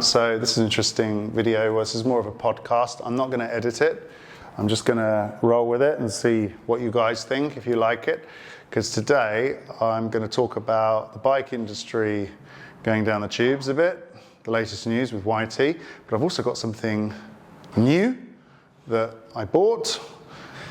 So this is an interesting video. This is more of a podcast. I'm not going to edit it. I'm just going to roll with it and see what you guys think, if you like it. Because today I'm going to talk about the bike industry going down the tubes a bit, the latest news with YT, but I've also got something new that I bought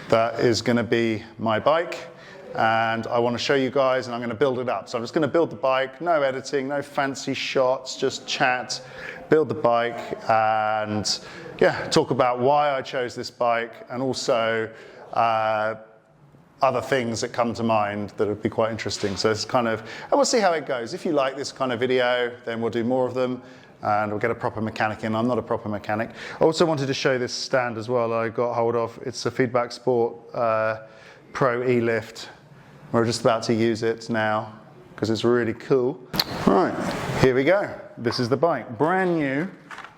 that is going to be my bike. And I want to show you guys, and I'm going to build it up. So I'm just going to build the bike, no editing, no fancy shots, just chat, build the bike, and yeah, talk about why I chose this bike, and also other things that come to mind that would be quite interesting. So it's kind of, and we'll see how it goes. If you like this kind of video, then we'll do more of them, and we'll get a proper mechanic in. I'm not a proper mechanic. I also wanted to show this stand as well that I got hold of. It's a Feedback Sport Pro E-Lift. We're just about to use it now because it's really cool. Right, here we go. This is the bike, brand new.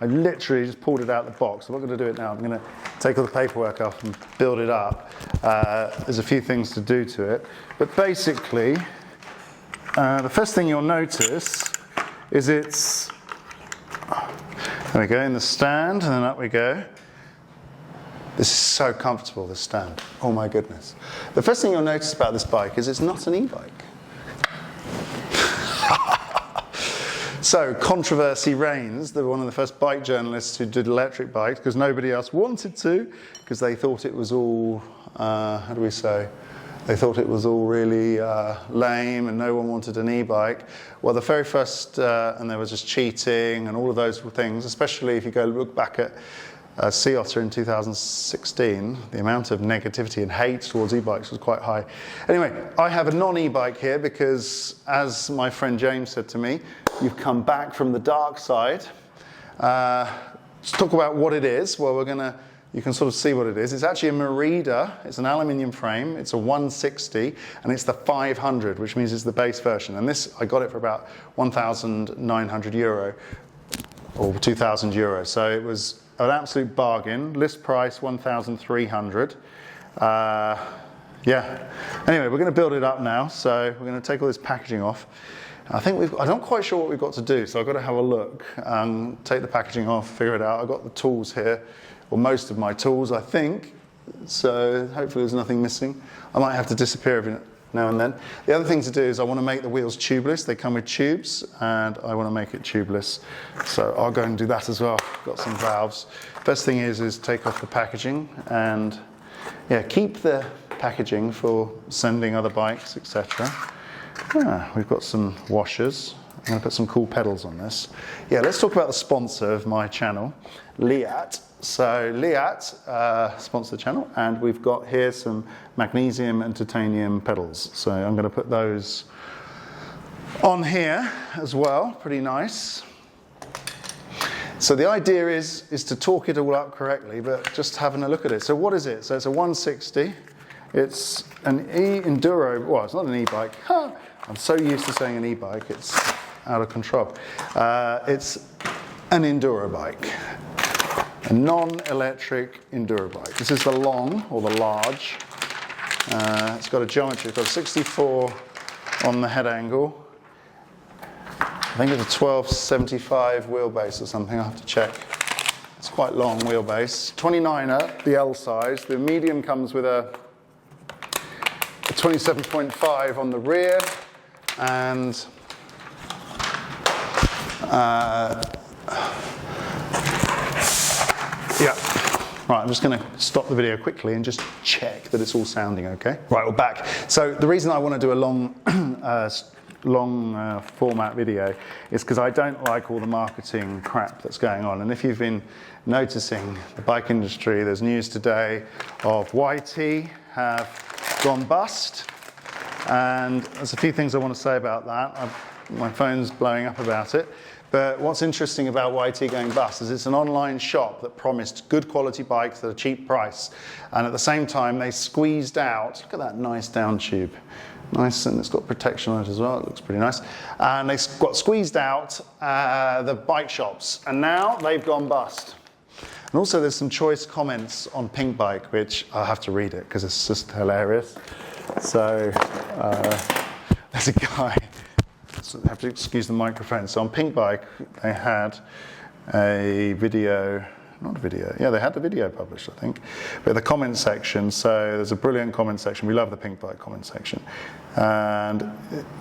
I literally just pulled it out of the box. I'm not going to do it now. I'm going to take all the paperwork off and build it up. There's a few things to do to it. But basically, the first thing you'll notice is it's, there we go, in the stand, and then up we go. This is so comfortable, this stand. Oh my goodness. The first thing you'll notice about this bike is it's not an e-bike. So, controversy reigns. They were one of the first bike journalists who did electric bikes because nobody else wanted to, because they thought it was all, how do we say? They thought it was all really lame and no one wanted an e-bike. Well, the very first, and there was just cheating and all of those things, especially if you go look back at Sea Otter in 2016, the amount of negativity and hate towards e-bikes was quite high. Anyway, I have a non-e-bike here because, as my friend James said to me, you've come back from the dark side. Let's talk about what it is. Well, you can sort of see what it is. It's actually a Merida. It's an aluminium frame. It's a 160, and it's the 500, which means it's the base version. And this, I got it for about 1,900 euro, or 2,000 euro. So it was an absolute bargain. List price 1,300. Yeah. Anyway, we're going to build it up now. So we're going to take all this packaging off. I'm not quite sure what we've got to do, so I've got to have a look. Take the packaging off, figure it out. I've got the tools here, or most of my tools, I think. So hopefully there's nothing missing. I might have to disappear every now and then. The other thing to do is I want to make the wheels tubeless. They come with tubes, and I want to make it tubeless. So I'll go and do that as well. Got some valves. First thing is take off the packaging, and yeah, keep the packaging for sending other bikes, etc. We've got some washers. I'm going to put some cool pedals on this. Yeah, let's talk about the sponsor of my channel, Liat. So Liat sponsor the channel, and we've got here some magnesium and titanium pedals. So I'm going to put those on here as well. Pretty nice. So the idea is to talk it all up correctly, but just having a look at it. So what is it? So it's a 160. It's an e-enduro. Well, it's not an e-bike. I'm so used to saying an e-bike, it's out of control. It's an enduro bike. A non-electric enduro bike. This is the long, or the large. It's got a geometry. It's got 64 on the head angle. I think it's a 1275 wheelbase or something. I'll have to check. It's quite long wheelbase. 29er, the L size. The medium comes with a 27.5 on the rear, and yeah. Right, I'm just going to stop the video quickly and just check that it's all sounding okay. Right, we're back. So the reason I want to do a long format video is because I don't like all the marketing crap that's going on. And if you've been noticing the bike industry, there's news today of YT have gone bust. And there's a few things I want to say about that. My phone's blowing up about it. But what's interesting about YT going bust is it's an online shop that promised good quality bikes at a cheap price. And at the same time, they squeezed out, look at that nice down tube. Nice, and it's got protection on it as well. It looks pretty nice. And they got squeezed out the bike shops. And now they've gone bust. And also there's some choice comments on Pink Bike, which I'll have to read it because it's just hilarious. So there's a guy, so I have to excuse the microphone. So on Pink Bike, they had a video, not a video, yeah, they had the video published, I think, but the comment section, so there's a brilliant comment section. We love the pink bike comment section. And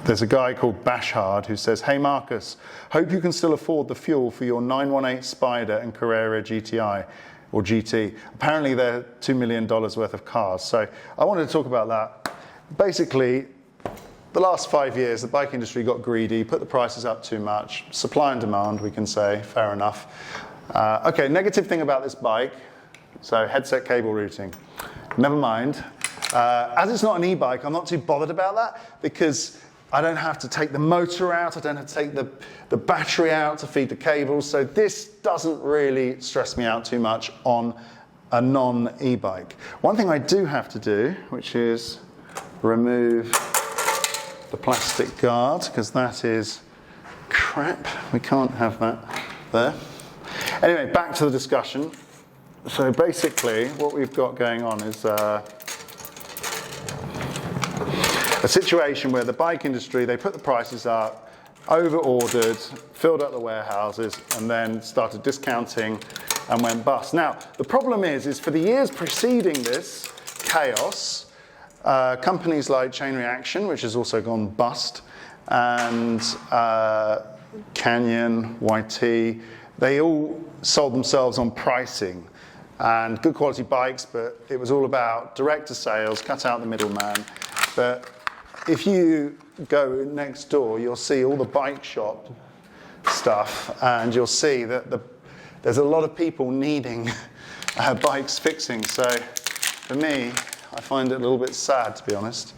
there's a guy called Bashard who says, "Hey Marcus, hope you can still afford the fuel for your 918 Spider and Carrera GTI or GT. Apparently they're $2 million worth of cars." So I wanted to talk about that. Basically, the last 5 years, the bike industry got greedy, put the prices up too much. Supply and demand, we can say, fair enough. Okay, negative thing about this bike, so headset cable routing. Never mind. As it's not an e-bike, I'm not too bothered about that because I don't have to take the motor out, I don't have to take the battery out to feed the cables, so this doesn't really stress me out too much on a non-e-bike. One thing I do have to do, which is remove the plastic guard, because that is crap. We can't have that there. Anyway, back to the discussion. So basically, what we've got going on is a situation where the bike industry, they put the prices up, over-ordered, filled up the warehouses, and then started discounting and went bust. Now, the problem is for the years preceding this chaos, companies like Chain Reaction, which has also gone bust, and Canyon, YT, they all sold themselves on pricing and good quality bikes, but it was all about direct to sales, cut out the middleman. But if you go next door, you'll see all the bike shop stuff, and you'll see that there's a lot of people needing bikes fixing. So for me, I find it a little bit sad, to be honest,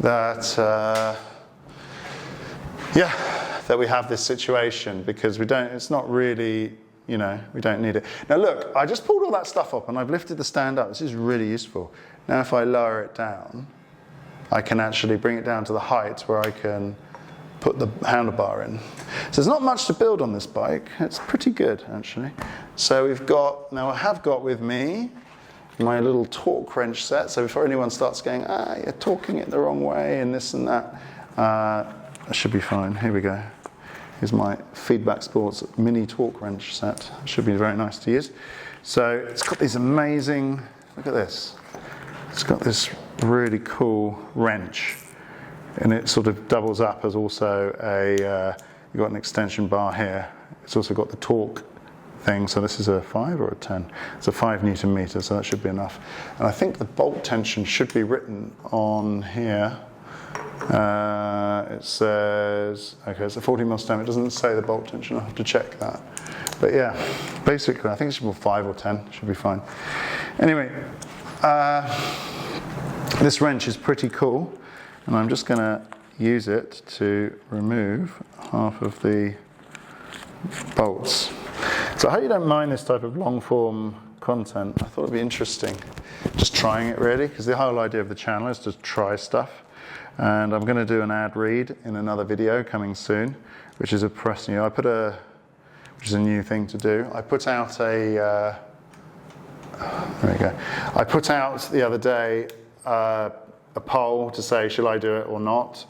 that that we have this situation, because it's not really, we don't need it. Now look, I just pulled all that stuff up and I've lifted the stand up. This is really useful. Now if I lower it down, I can actually bring it down to the height where I can put the handlebar in. So there's not much to build on this bike. It's pretty good, actually. So I have got with me my little torque wrench set. So before anyone starts going, you're torquing it the wrong way and this and that, I should be fine. Here we go. Here's my Feedback Sports mini torque wrench set. Should be very nice to use. So it's got these amazing, look at this. It's got this really cool wrench, and it sort of doubles up as also you've got an extension bar here. It's also got the torque thing, so this is a 5 or a 10? It's a 5 Newton meter, so that should be enough. And I think the bolt tension should be written on here. It says, okay, it's a 40 mil stem. It doesn't say the bolt tension. I'll have to check that. But yeah, basically, I think it should be 5 or 10. Should be fine. Anyway, this wrench is pretty cool, and I'm just going to use it to remove half of the bolts. So I hope you don't mind this type of long form content. I thought it'd be interesting, just trying it really, because the whole idea of the channel is to try stuff. And I'm going to do an ad read in another video coming soon, which is which is a new thing to do. I put out there we go. I put out the other day a poll to say, shall I do it or not?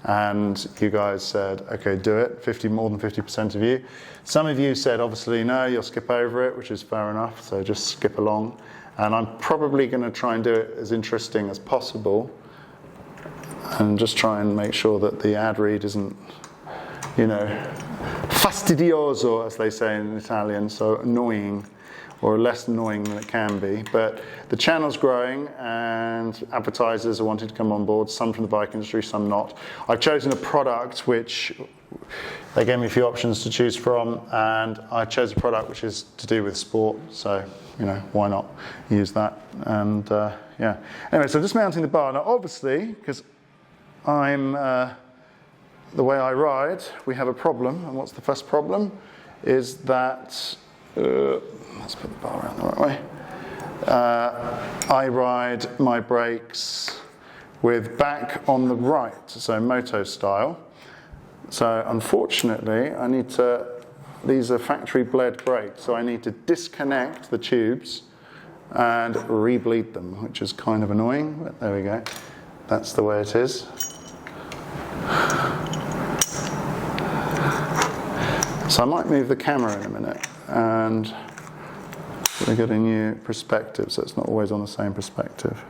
And you guys said, okay, do it. More than 50% of you. Some of you said, obviously, no, you'll skip over it, which is fair enough. So just skip along. And I'm probably going to try and do it as interesting as possible, and just try and make sure that the ad read isn't, fastidioso, as they say in Italian, so annoying, or less annoying than it can be. But the channel's growing and advertisers are wanting to come on board, some from the bike industry, some not. I've chosen a product which they gave me a few options to choose from, and I chose a product which is to do with sport, so why not use that? And yeah. Anyway, so just mounting the bar. Now obviously, because I'm the way I ride, we have a problem. And what's the first problem? Is that let's put the bar around the right way. I ride my brakes with back on the right, so moto style. So unfortunately, these are factory bled brakes, so I need to disconnect the tubes and re-bleed them, which is kind of annoying, but there we go. That's the way it is. So I might move the camera in a minute and we get a new perspective, so it's not always on the same perspective.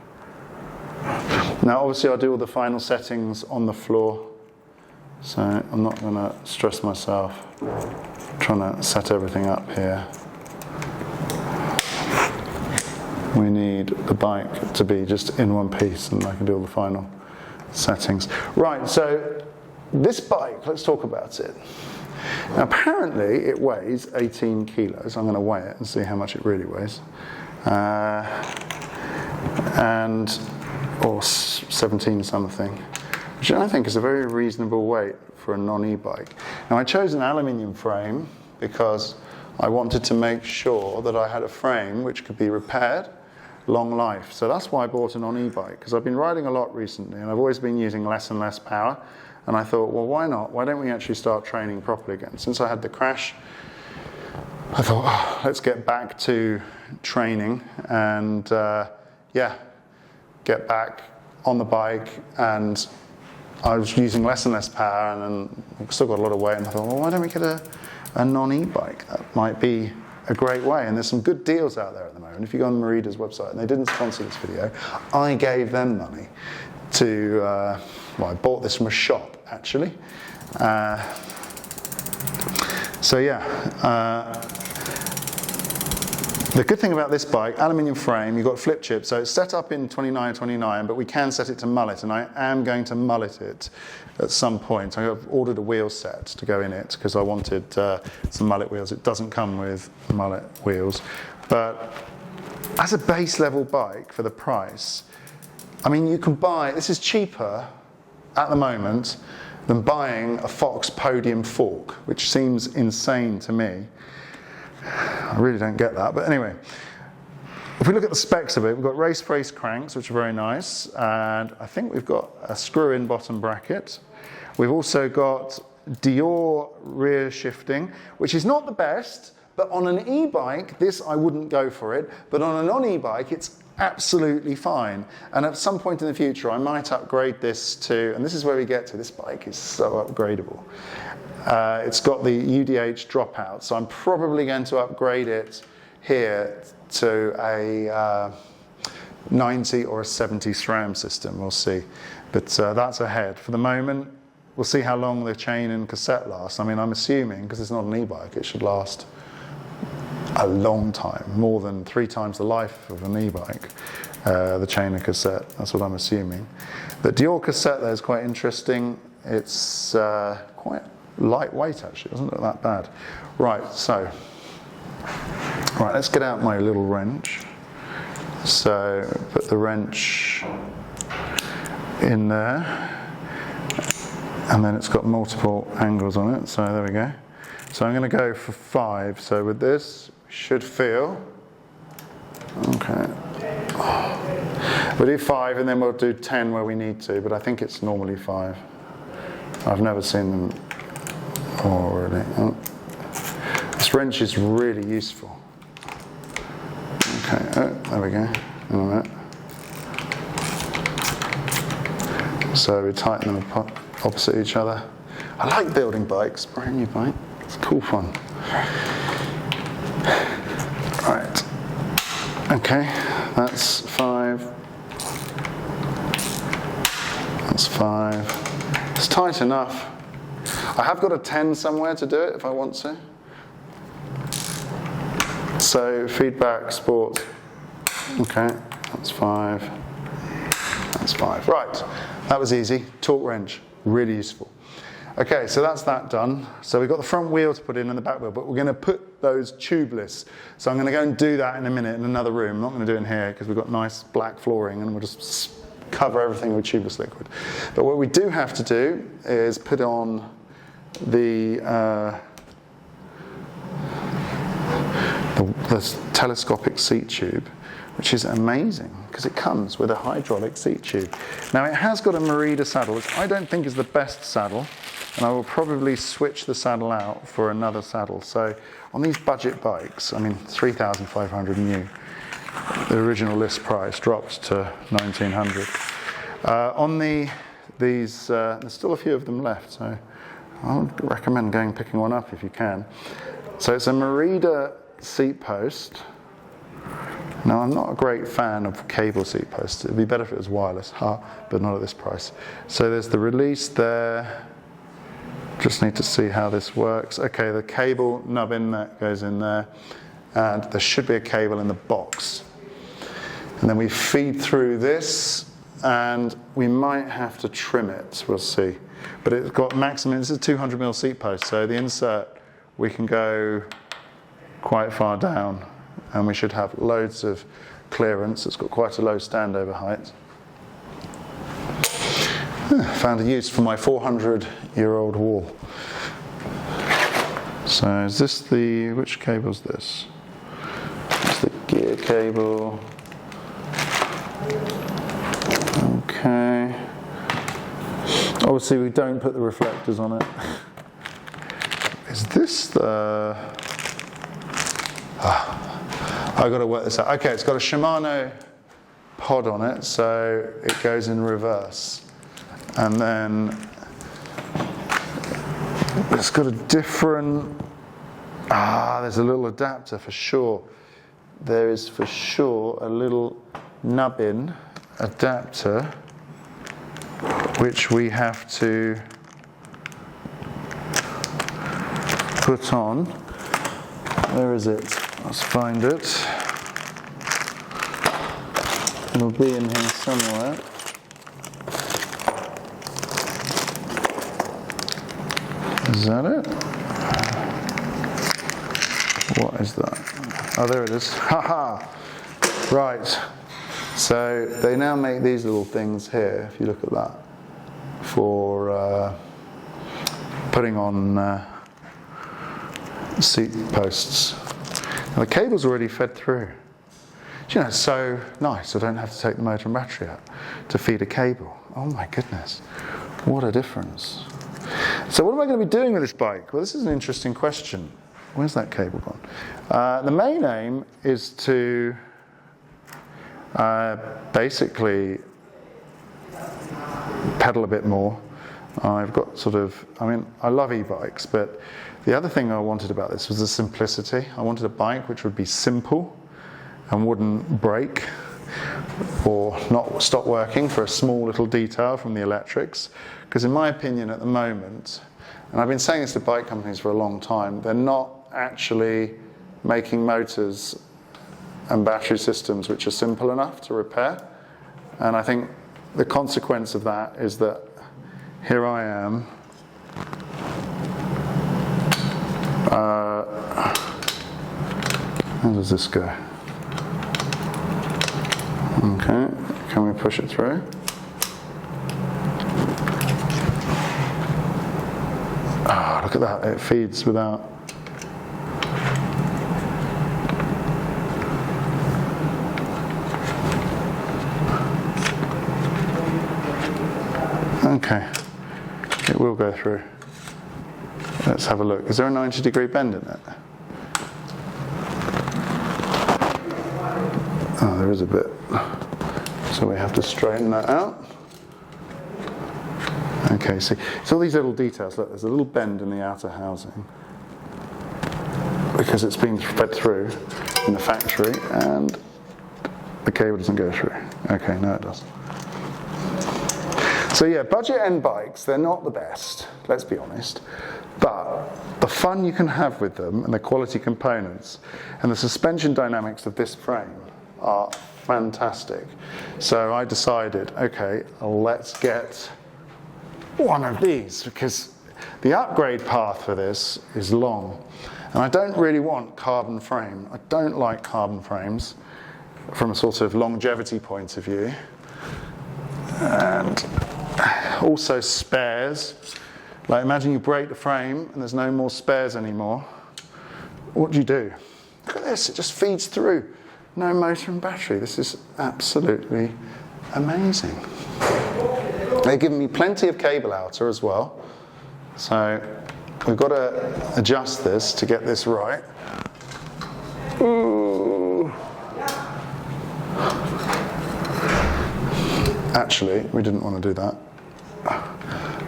Now obviously I'll do all the final settings on the floor, so I'm not going to stress myself trying to set everything up here. We need the bike to be just in one piece, and I can do all the final settings. Right, so this bike, let's talk about it. Now apparently it weighs 18 kilos. I'm going to weigh it and see how much it really weighs. Or 17 something, which I think is a very reasonable weight for a non-e-bike. Now I chose an aluminium frame because I wanted to make sure that I had a frame which could be repaired, long life. So that's why I bought a non-e-bike, because I've been riding a lot recently and I've always been using less and less power. And I thought, well, why not? Why don't we actually start training properly again? Since I had the crash, I thought, oh, let's get back to training and get back on the bike. And I was using less and less power, and then I've still got a lot of weight. And I thought, well, why don't we get a non-e-bike? That might be a great way. And there's some good deals out there at the moment. If you go on Merida's website, and they didn't sponsor this video, I gave them money to, well, I bought this from a shop actually. The good thing about this bike, aluminium frame, you've got flip chip, so it's set up in 29, but we can set it to mullet, and I am going to mullet it at some point. I've ordered a wheel set to go in it because I wanted some mullet wheels. It doesn't come with mullet wheels, but as a base level bike for the price, I mean, you can buy, this is cheaper at the moment than buying a Fox Podium fork, which seems insane to me. I really don't get that, but anyway. If we look at the specs of it, we've got race brace cranks, which are very nice, and I think we've got a screw-in bottom bracket. We've also got Dior rear shifting, which is not the best, but on an e-bike, this I wouldn't go for it, but on a non-e-bike, it's absolutely fine. And at some point in the future, I might upgrade this to, and this is where we get to, this bike is so upgradable. It's got the UDH dropout, so I'm probably going to upgrade it here to a 90 or a 70 SRAM system, we'll see. But that's ahead. For the moment, we'll see how long the chain and cassette lasts. I mean, I'm assuming, because it's not an e-bike, it should last a long time, more than 3 times the life of an e-bike, the chain and cassette, that's what I'm assuming. The Dior cassette there is quite interesting. It's quite lightweight actually, it doesn't look that bad. Right, let's get out my little wrench. So put the wrench in there, and then it's got multiple angles on it, so there we go. So I'm going to go for 5, so with this, should feel, okay. We'll do 5 and then we'll do 10 where we need to, but I think it's normally 5. I've never seen them already. Oh. This wrench is really useful. Okay, there we go. All right. So we tighten them opposite each other. I like building bikes, brand new bike. It's cool fun. Right. Okay, that's 5. That's 5. It's tight enough. I have got a 10 somewhere to do it if I want to. So feedback, sport. Okay, that's 5. That's 5. Right, that was easy. Torque wrench, really useful. Okay, so that's that done. So we've got the front wheel to put in and the back wheel, but we're going to put those tubeless. So I'm going to go and do that in a minute in another room. I'm not going to do it in here because we've got nice black flooring and we'll just cover everything with tubeless liquid. But what we do have to do is put on the telescopic seat tube, which is amazing because it comes with a hydraulic seat tube. Now it has got a Merida saddle, which I don't think is the best saddle, and I will probably switch the saddle out for another saddle. So on these budget bikes, I mean 3,500 new, the original list price dropped to 1,900. On these, there's still a few of them left, so I would recommend picking one up if you can. So it's a Merida seat post. Now, I'm not a great fan of cable seat posts. It'd be better if it was wireless, but not at this price. So there's the release there. Just need to see how this works. Okay, the cable nub inlet goes in there, and there should be a cable in the box. And then we feed through this, and we might have to trim it, we'll see. But it's got maximum, this is a 200mm seat post, so the insert, we can go quite far down, and we should have loads of clearance. It's got quite a low standover height. Found a use for my 400-year-old wall. So is this which cable is this? It's the gear cable. Okay. Obviously we don't put the reflectors on it. Is this the... I've got to work this out. Okay, it's got a Shimano pod on it, so it goes in reverse. And then it's got a different... there's a little adapter for sure. There is for sure a little nubbin adapter which we have to put on. Where is it? Let's find it. It'll be in here somewhere. Is that it? What is that? Oh, there it is. Haha! Right. So they now make these little things here, if you look at that, for putting on seat posts. Now the cable's already fed through. Do you know, it's so nice I don't have to take the motor and battery out to feed a cable. Oh my goodness, what a difference. So what am I going to be doing with this bike? Well, this is an interesting question. Where's that cable gone? The main aim is to basically pedal a bit more. I've got I love e-bikes, but the other thing I wanted about this was the simplicity. I wanted a bike which would be simple and wouldn't break or not stop working for a small little detail from the electrics. Because in my opinion at the moment, and I've been saying this to bike companies for a long time, they're not actually making motors and battery systems which are simple enough to repair. And I think the consequence of that is that here I am, how does this go? Okay, can we push it through? Look at that, it feeds without... Okay, it will go through. Let's have a look. Is there a 90-degree bend in it? Oh, there is a bit. So we have to straighten that out. Okay, see, it's all these little details. Look, there's a little bend in the outer housing because it's been fed through in the factory and the cable doesn't go through. Okay, no it does. So yeah, budget end bikes, they're not the best, let's be honest, but the fun you can have with them and the quality components and the suspension dynamics of this frame are fantastic. So I decided, okay, let's get one of these because the upgrade path for this is long. And I don't really want carbon frame. I don't like carbon frames from a sort of longevity point of view. And also spares. Like imagine you break the frame and there's no more spares anymore. What do you do? Look at this, it just feeds through. No motor and battery. This is absolutely amazing. They've given me plenty of cable outer as well. So we've got to adjust this to get this right. Ooh. Actually, we didn't want to do that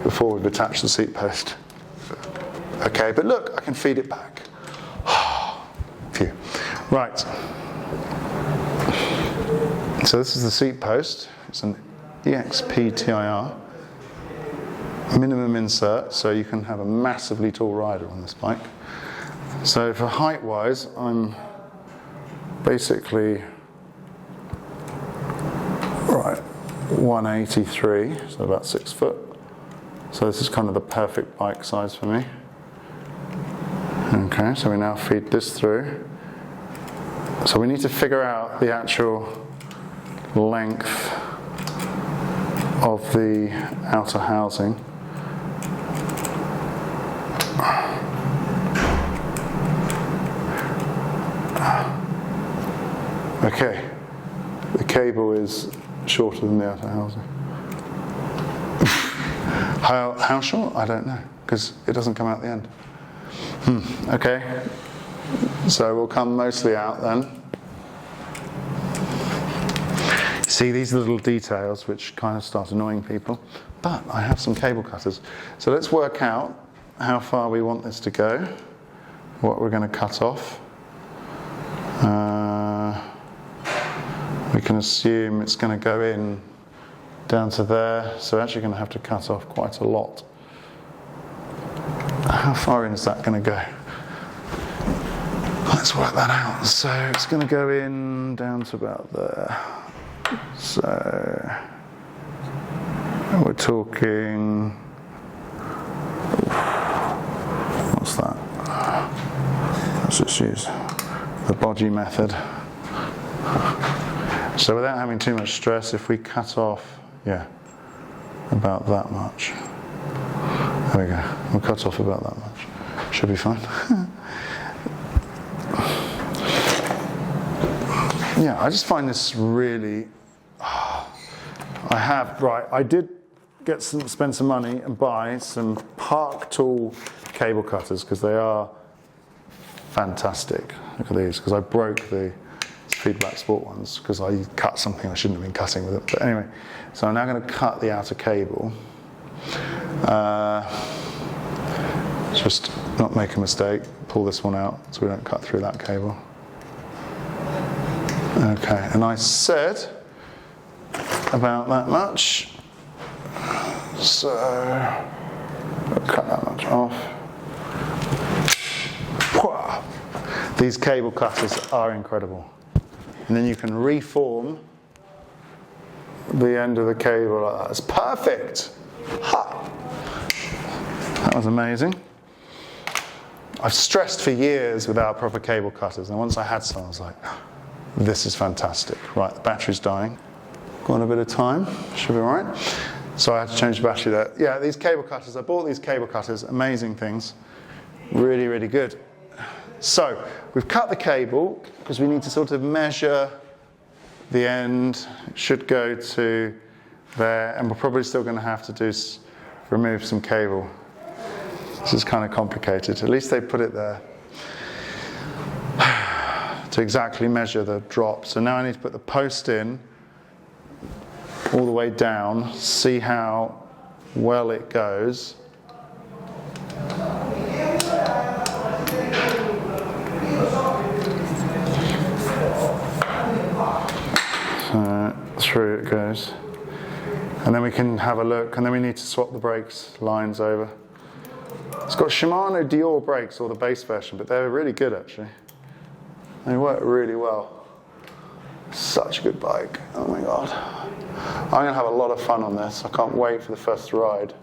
before we've attached the seat post. Okay, but look, I can feed it back. Phew. Right. So this is the seat post. It's an EXP-TIR. Minimum insert, so you can have a massively tall rider on this bike. So for height-wise, I'm basically 183, so about 6 foot. So this is kind of the perfect bike size for me. Okay, so we now feed this through. So we need to figure out the actual length of the outer housing. Okay, the cable is shorter than the outer housing. How short? I don't know, because it doesn't come out the end. Okay, so we'll come mostly out then. See, these are little details which kind of start annoying people, but I have some cable cutters. So let's work out how far we want this to go, what we're going to cut off. We can assume it's going to go in down to there, so we're actually going to have to cut off quite a lot. How far in is that going to go? Let's work that out. So it's going to go in down to about there. So we're talking, what's that? Let's just use the bodgy method. So without having too much stress, if we cut off, about that much. There we go. We'll cut off about that much. Should be fine. Yeah, I just find this really. I did spend some money and buy some Park Tool cable cutters because they are fantastic. Look at these, because I broke the Feedback Sport ones because I cut something I shouldn't have been cutting with it. But anyway, so I'm now going to cut the outer cable. Just not make a mistake, pull this one out so we don't cut through that cable. Okay, and I said about that much, so I'll cut that much off. These cable cutters are incredible. And then you can reform the end of the cable like that. It's perfect! Ha! That was amazing. I've stressed for years without proper cable cutters, and once I had some, I was like, this is fantastic. Right, the battery's dying. Got a bit of time, should be all right. So I had to change the battery there. Yeah, these cable cutters, I bought these cable cutters, amazing things. Really, really good. So, we've cut the cable, because we need to sort of measure the end. It should go to there, and we're probably still going to have to remove some cable. This is kind of complicated. At least they put it there to exactly measure the drop. So now I need to put the post in all the way down, see how well it goes. So through it goes. And then we can have a look, and then we need to swap the brakes lines over. It's got Shimano Dior brakes, or the base version, but they're really good actually. They work really well. Such a good bike. Oh my god. I'm going to have a lot of fun on this. I can't wait for the first ride.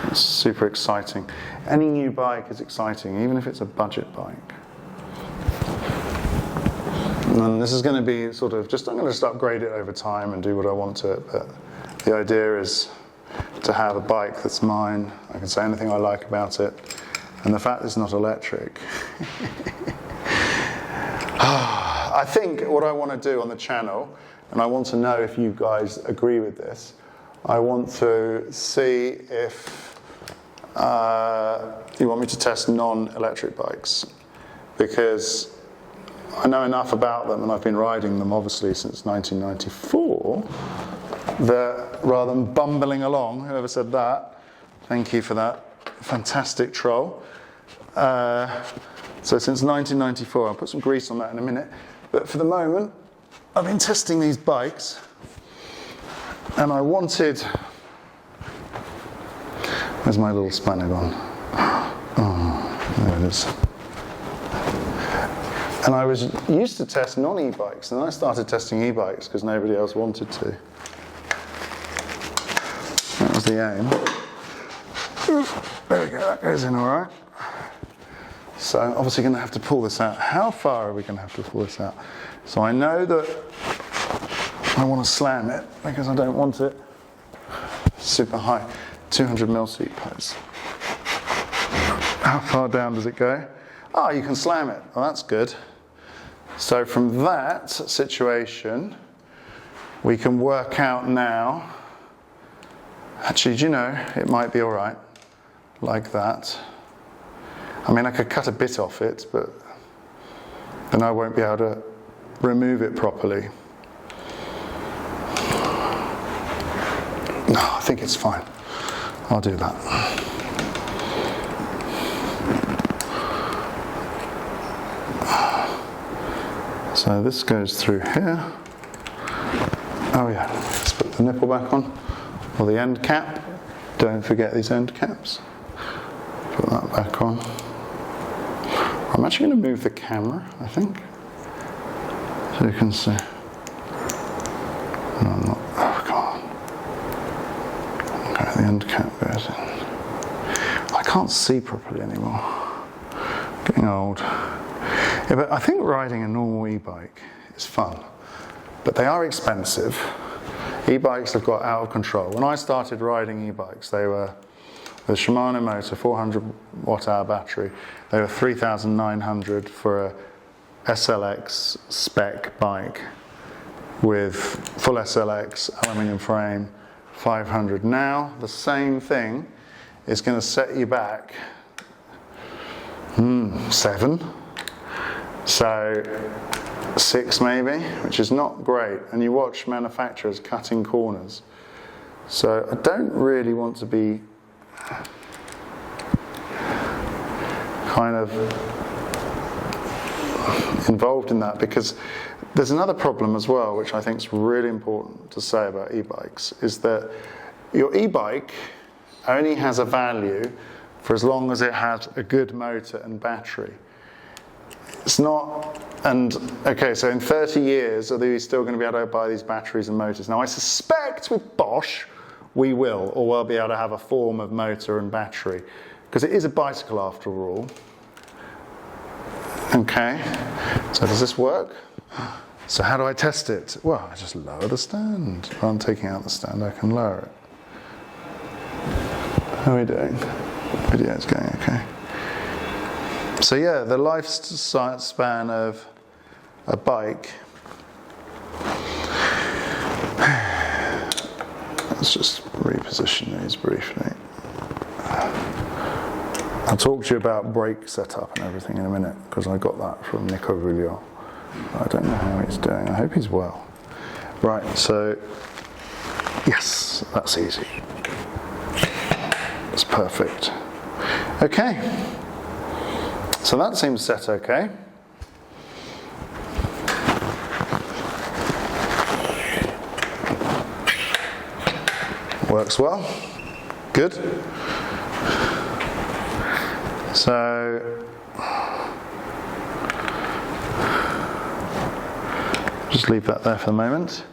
It's super exciting. Any new bike is exciting, even if it's a budget bike. And this is going to be sort of I'm going to just upgrade it over time and do what I want to it. But the idea is to have a bike that's mine. I can say anything I like about it. And the fact it's not electric. I think what I want to do on the channel, and I want to know if you guys agree with this, I want to see if you want me to test non-electric bikes, because I know enough about them, and I've been riding them obviously since 1994, that rather than bumbling along, whoever said that, thank you for that fantastic troll, So since 1994, I'll put some grease on that in a minute. But for the moment, I've been testing these bikes, and I wanted... Where's my little spanner gone? Oh, there it is. And I was used to test non-e-bikes, and then I started testing e-bikes because nobody else wanted to. That was the aim. There we go, that goes in all right. So obviously going to have to pull this out. How far are we going to have to pull this out? So I know that I want to slam it because I don't want it super high. 200mm seat posts. How far down does it go? Oh, you can slam it. Well, that's good. So from that situation, we can work out now. Actually, do you know, it might be all right, like that. I mean, I could cut a bit off it, but then I won't be able to remove it properly. No, I think it's fine. I'll do that. So this goes through here. Oh yeah, let's put the nipple back on, or the end cap. Don't forget these end caps. Put that back on. I'm actually going to move the camera, I think, so you can see. No, I'm not. Oh, come on. Okay, the end cap goes in. I can't see properly anymore. Getting old. Yeah, but I think riding a normal e-bike is fun, but they are expensive. E-bikes have got out of control. When I started riding e-bikes, they were the Shimano motor, 400 watt-hour battery. They were 3,900 for a SLX spec bike with full SLX aluminium frame, 500. Now the same thing is going to set you back 7. So 6 maybe, which is not great. And you watch manufacturers cutting corners. So I don't really want to be kind of involved in that, because there's another problem as well, which I think is really important to say about e-bikes, is that your e-bike only has a value for as long as it has a good motor and battery. It's not, and okay, so in 30 years, are we still going to be able to buy these batteries and motors? Now I suspect with Bosch, we will, or we'll be able to have a form of motor and battery, because it is a bicycle after all. Okay, so does this work? So how do I test it? Well, I just lower the stand. Rather than taking out the stand, I can lower it. How are we doing? Video's going okay. So yeah, the lifespan of a bike. Let's just reposition these briefly. I'll talk to you about brake setup and everything in a minute, because I got that from Nico Vouliot. I don't know how he's doing. I hope he's well. Right, so yes, that's easy. That's perfect. Okay, so that seems set okay. Works well. Good. So just leave that there for the moment.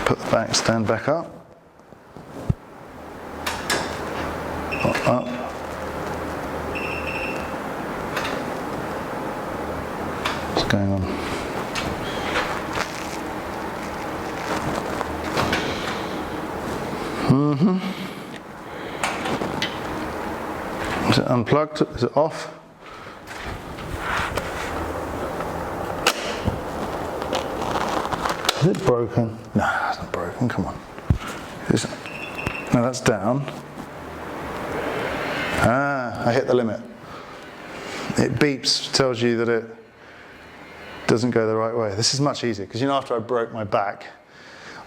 Put the back stand back up. Up. What's going on? Is it unplugged? Is it off? Is it broken? No, it's not broken. Come on. Is it? No, that's down. Ah, I hit the limit. It beeps, tells you that it doesn't go the right way. This is much easier, because you know, after I broke my back.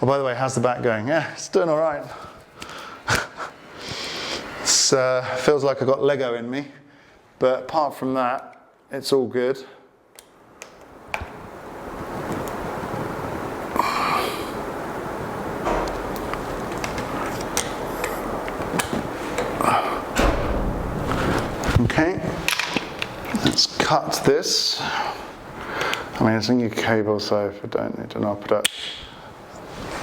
Oh, by the way, how's the back going? Yeah, it's doing all right. It feels like I've got Lego in me. But apart from that, it's all good. Okay, let's cut this. I mean, it's a new cable, so if I don't need to, I'll put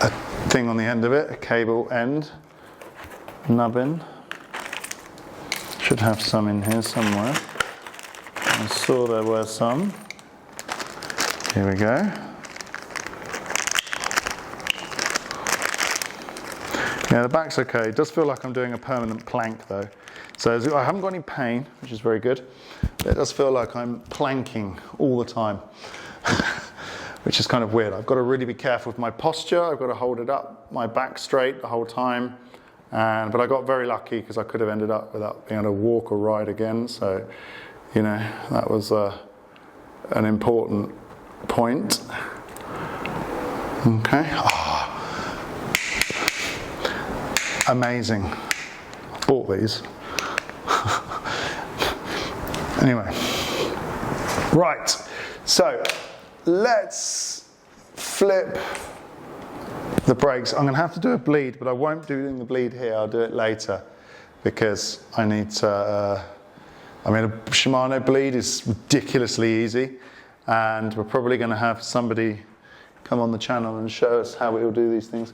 a thing on the end of it, a cable end, nubbin. Should have some in here somewhere. I saw there were some. Here we go. Yeah, the back's okay. It does feel like I'm doing a permanent plank though. So I haven't got any pain, which is very good. But it does feel like I'm planking all the time, which is kind of weird. I've got to really be careful with my posture. I've got to hold it up, my back straight the whole time. But I got very lucky because I could have ended up without being able to walk or ride again. So, you know, that was an important point. Okay. Oh. Amazing. Bought these. Anyway. Right. So, let's flip the brakes. I'm going to have to do a bleed, but I won't do the bleed here. I'll do it later because I need to. I mean, a Shimano bleed is ridiculously easy, and we're probably going to have somebody come on the channel and show us how we'll do these things.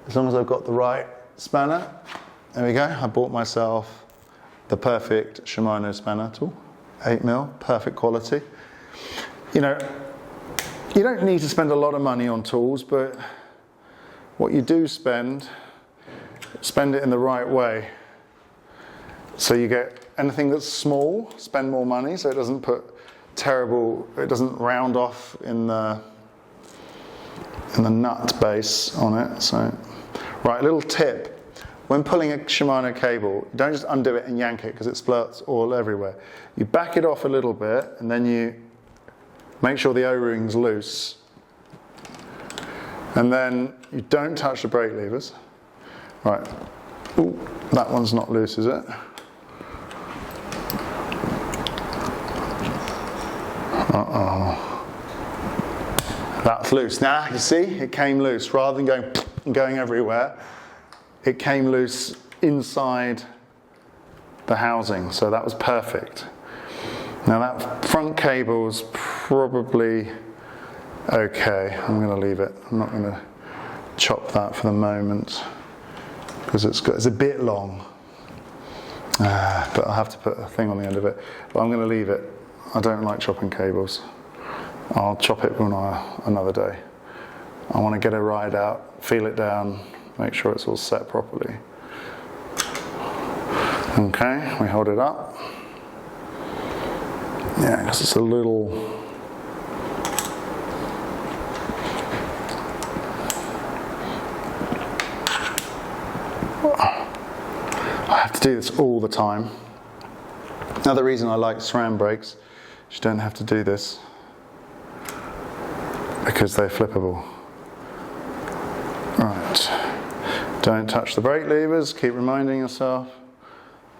As long as I've got the right spanner. There we go. I bought myself the perfect Shimano spanner tool, 8mm, perfect quality. You know, you don't need to spend a lot of money on tools, but what you do spend it in the right way. So you get anything that's small, spend more money, so it doesn't it doesn't round off in the nut base on it. So, right, a little tip. When pulling a Shimano cable, don't just undo it and yank it because it splurts all everywhere. You back it off a little bit and then you make sure the O-ring's loose. And then you don't touch the brake levers. Right. Ooh, that one's not loose, is it? Uh-oh. That's loose. Now, you see, it came loose. Rather than going everywhere, it came loose inside the housing. So that was perfect. Now that front cable's probably okay. I'm going to leave it. I'm not going to chop that for the moment because it's a bit long. But I'll have to put a thing on the end of it. But I'm going to leave it. I don't like chopping cables. I'll chop it another day. I want to get a ride out, feel it down, make sure it's all set properly. Okay, we hold it up. Yeah, because it's a little... I have to do this all the time. Another reason I like SRAM brakes is you don't have to do this because they're flippable. Right, don't touch the brake levers, keep reminding yourself,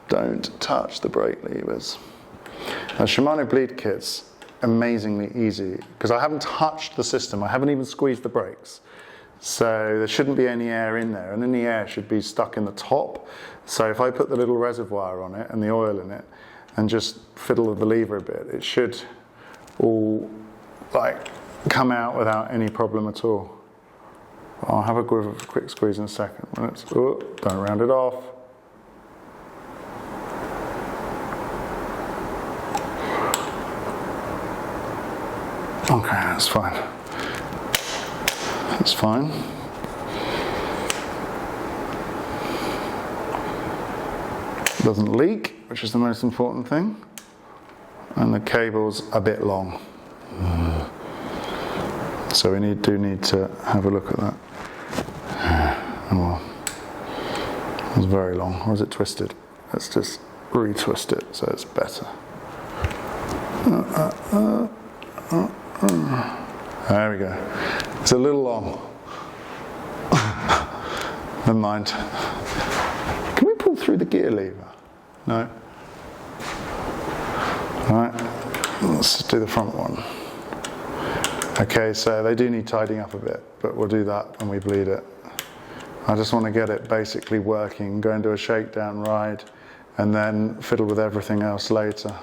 don't touch the brake levers. Now Shimano bleed kit's amazingly easy because I haven't touched the system, I haven't even squeezed the brakes. So there shouldn't be any air in there, and any air should be stuck in the top. So if I put the little reservoir on it and the oil in it and just fiddle with the lever a bit, it should all like come out without any problem at all. I'll have a quick squeeze in a second. Don't round it off. Okay, that's fine. That's fine. Doesn't leak, which is the most important thing. And the cable's a bit long. So we do need to have a look at that. Oh, it was very long. Or is it twisted? Let's just retwist it so it's better. There we go. It's a little long. Never mind. Can we pull through the gear lever? No. Let's do the front one. Okay, so they do need tidying up a bit, but we'll do that when we bleed it. I just want to get it basically working, go and do a shakedown ride, and then fiddle with everything else later.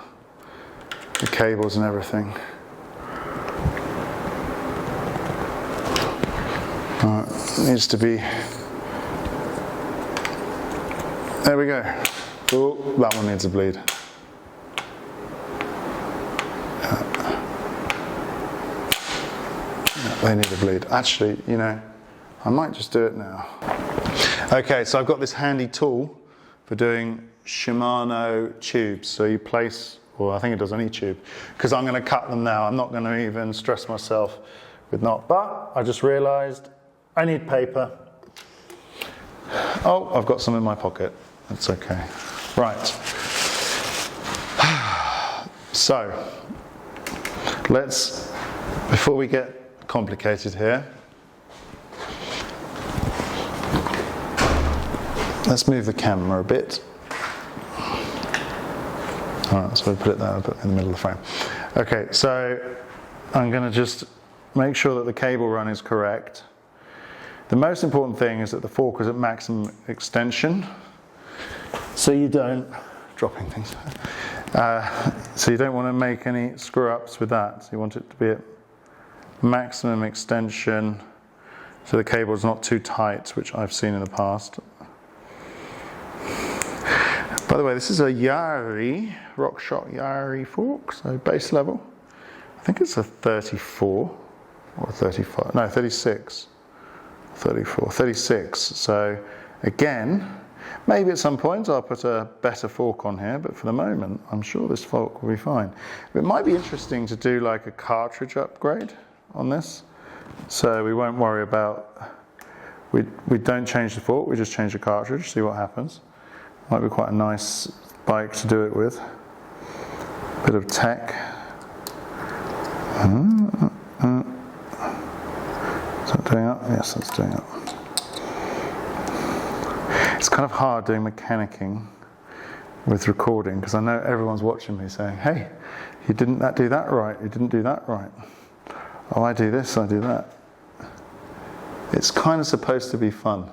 The cables and everything. It needs to be... There we go. Oh, that one needs a bleed. They need a bleed. Actually, you know, I might just do it now. Okay, so I've got this handy tool for doing Shimano tubes. So you place, well, I think it does any tube, because I'm going to cut them now. I'm not going to even stress myself with not. But I just realised I need paper. Oh, I've got some in my pocket. That's okay. Right. So, let's, before we get complicated here, let's move the camera a bit. Alright, so we'll put it there, I'll put it in the middle of the frame. Okay, so I'm going to just make sure that the cable run is correct. The most important thing is that the fork is at maximum extension, so you don't, dropping things, so you don't want to make any screw ups with that. So you want it to be at maximum extension, so the cable is not too tight, which I've seen in the past. By the way, this is a Yari, RockShox Yari fork, so base level. I think it's a 34 or 35, no 36, 34, 36. So again, maybe at some point I'll put a better fork on here, but for the moment I'm sure this fork will be fine. It might be interesting to do like a cartridge upgrade on this, so we won't worry about, we don't change the fork, we just change the cartridge, see what happens. Might be quite a nice bike to do it with. Bit of tech. Is that doing up? Yes, that's doing up. It's kind of hard doing mechanicking with recording, because I know everyone's watching me saying, hey, you didn't do that right, you didn't do that right. Oh, I do this, I do that. It's kind of supposed to be fun.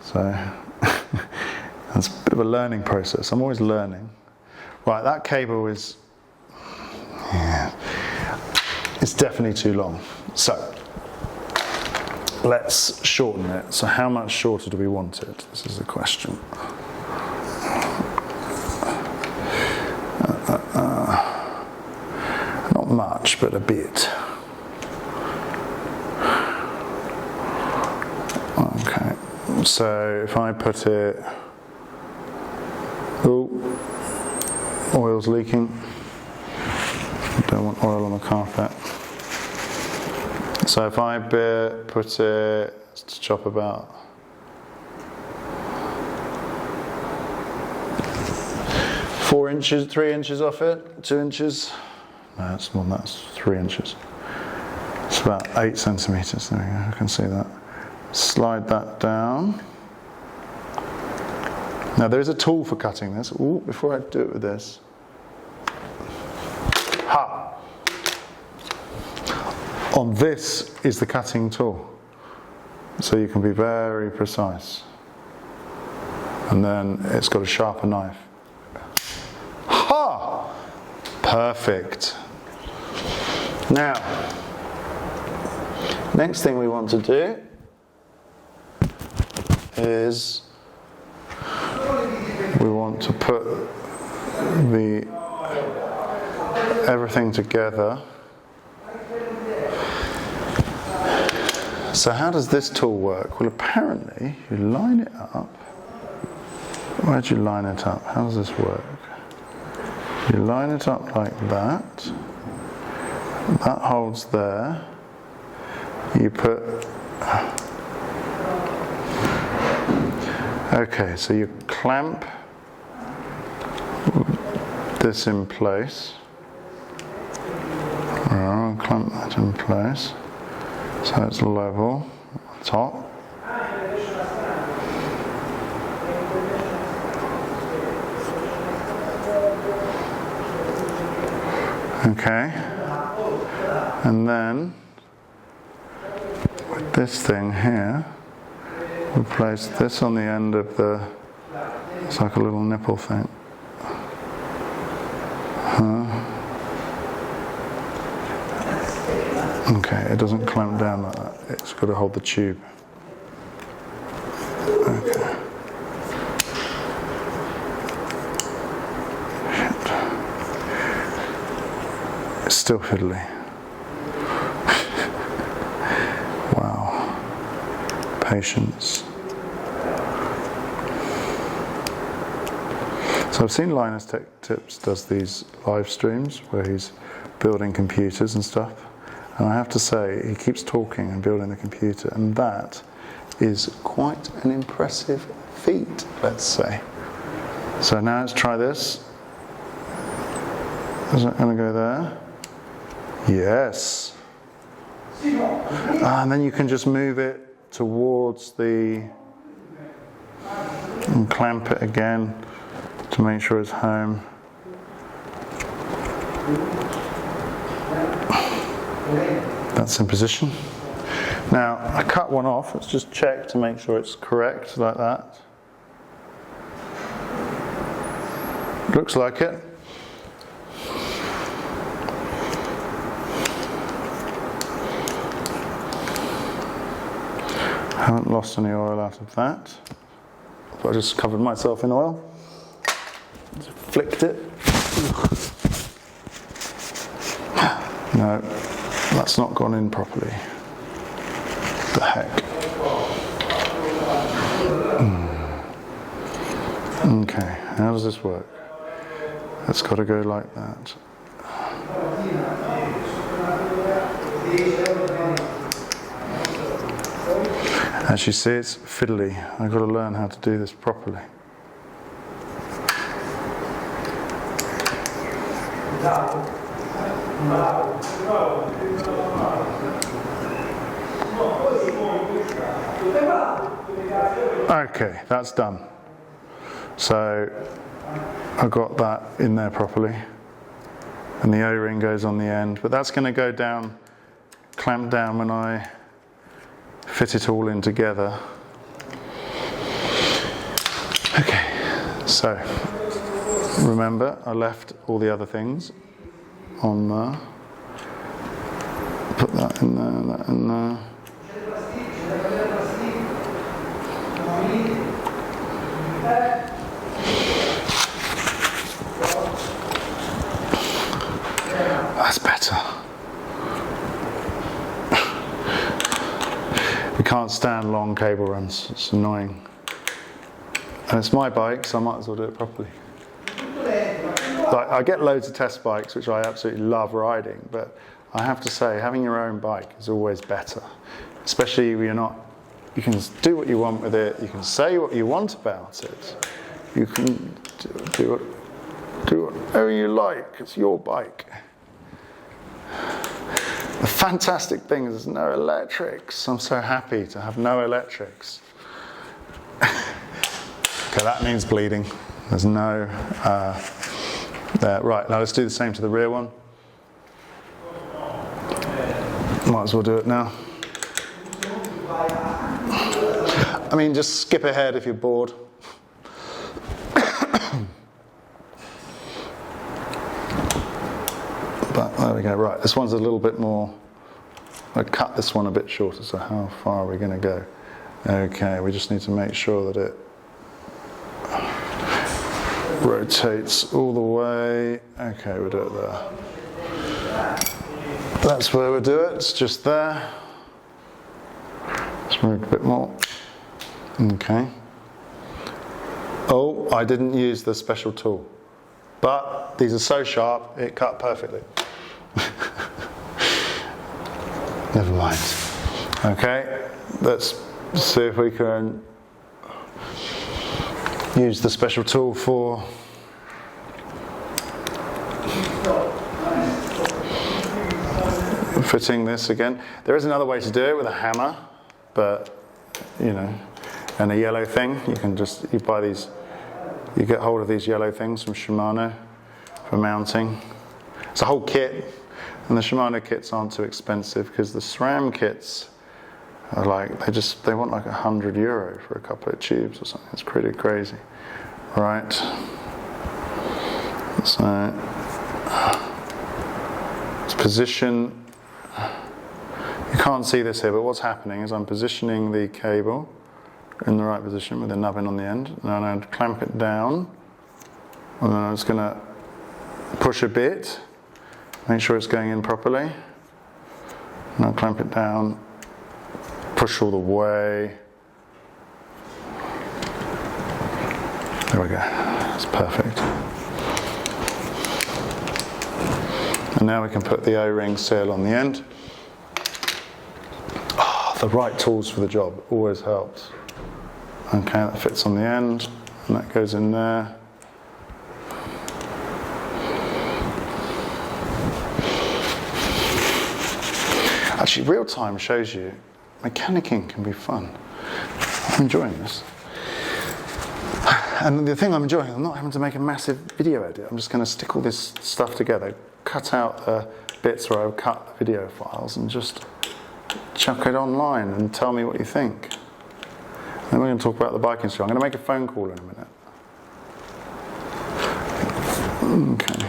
So, it's a bit of a learning process. I'm always learning. Right, that cable is, yeah, it's definitely too long. So, let's shorten it. So how much shorter do we want it? This is the question. Not much, but a bit. Okay, so if I put it, oh, oil's leaking. Don't want oil on the carpet. So if I put it, to chop about 4 inches, 3 inches off it, 2 inches. No, that's more than that, it's 3 inches. It's about 8 centimetres, there we go, I can see that. Slide that down. Now there is a tool for cutting this. Ooh, before I do it with this. Ha! On this is the cutting tool. So you can be very precise. And then it's got a sharper knife. Ha! Perfect. Now, next thing we want to do is we want to put everything together. So how does this tool work? Well, apparently you line it up. Where do you line it up? How does this work? You line it up like that. That holds there. You put... Okay, so you clamp this in place. I'll clamp that in place. So it's level, top. Okay. And then with this thing here, we place this on the end of the, it's like a little nipple thing. Okay, it doesn't clamp down like that. It's got to hold the tube. Okay. It's still fiddly. Wow. Patience. So I've seen Linus Tech Tips does these live streams where he's building computers and stuff. And I have to say, he keeps talking and building the computer, and that is quite an impressive feat, let's say. So now let's try this. Is it going to go there? Yes. And then you can just move it towards the, and clamp it again to make sure it's home. That's in position. Now, I cut one off. Let's just check to make sure it's correct, like that. Looks like it. Haven't lost any oil out of that. But I just covered myself in oil. Just flicked it. No, that's not gone in properly. The heck. Okay, how does this work? It's got to go like that. As you see, it's fiddly. I've got to learn how to do this properly. Okay, that's done. So I got that in there properly, and the O-ring goes on the end, but that's going to go down, clamp down when I fit it all in together. Okay, so remember I left all the other things on there. Put that in there, that in there. That's better. We can't stand long cable runs, it's annoying. And it's my bike, so I might as well do it properly. Like, I get loads of test bikes, which I absolutely love riding, but I have to say, having your own bike is always better. Especially when you're not, you can do what you want with it, you can say what you want about it. You can do whatever you like, it's your bike. The fantastic thing is there's no electrics. I'm so happy to have no electrics. Okay, that means bleeding. There's no, there. Right, now let's do the same to the rear one. Might as well do it now. I mean, just skip ahead if you're bored. But there we go, right, this one's a little bit more, I cut this one a bit shorter, so how far are we going to go? Okay, we just need to make sure that it rotates all the way. Okay, we'll do it there. That's where we'll do it, it's just there. Let's move a bit more. Okay. Oh, I didn't use the special tool. But these are so sharp, it cut perfectly. Never mind. Okay, let's see if we can use the special tool for fitting this again. There is another way to do it with a hammer, but you know, and a yellow thing. You can just, you buy these, you get hold of these yellow things from Shimano for mounting, It's a whole kit, and the Shimano kits aren't too expensive because the SRAM kits are like, they want like €100 for a couple of tubes or something. It's pretty crazy. Right. So, let's position. You can't see this here, but what's happening is I'm positioning the cable in the right position with the nubbin on the end. Now I'm going to clamp it down, and then I'm just going to push a bit, make sure it's going in properly. And I'll clamp it down, push all the way. There we go, that's perfect. And now we can put the O-ring seal on the end. The right tools for the job always helps. Okay, that fits on the end, and that goes in there. Actually, real time shows you mechanicking can be fun. I'm enjoying this. And the thing I'm enjoying, I'm not having to make a massive video edit. I'm just going to stick all this stuff together, cut out the bits where I've cut the video files, and just chuck it online and tell me what you think. Then we're going to talk about the biking show. I'm going to make a phone call in a minute. Okay.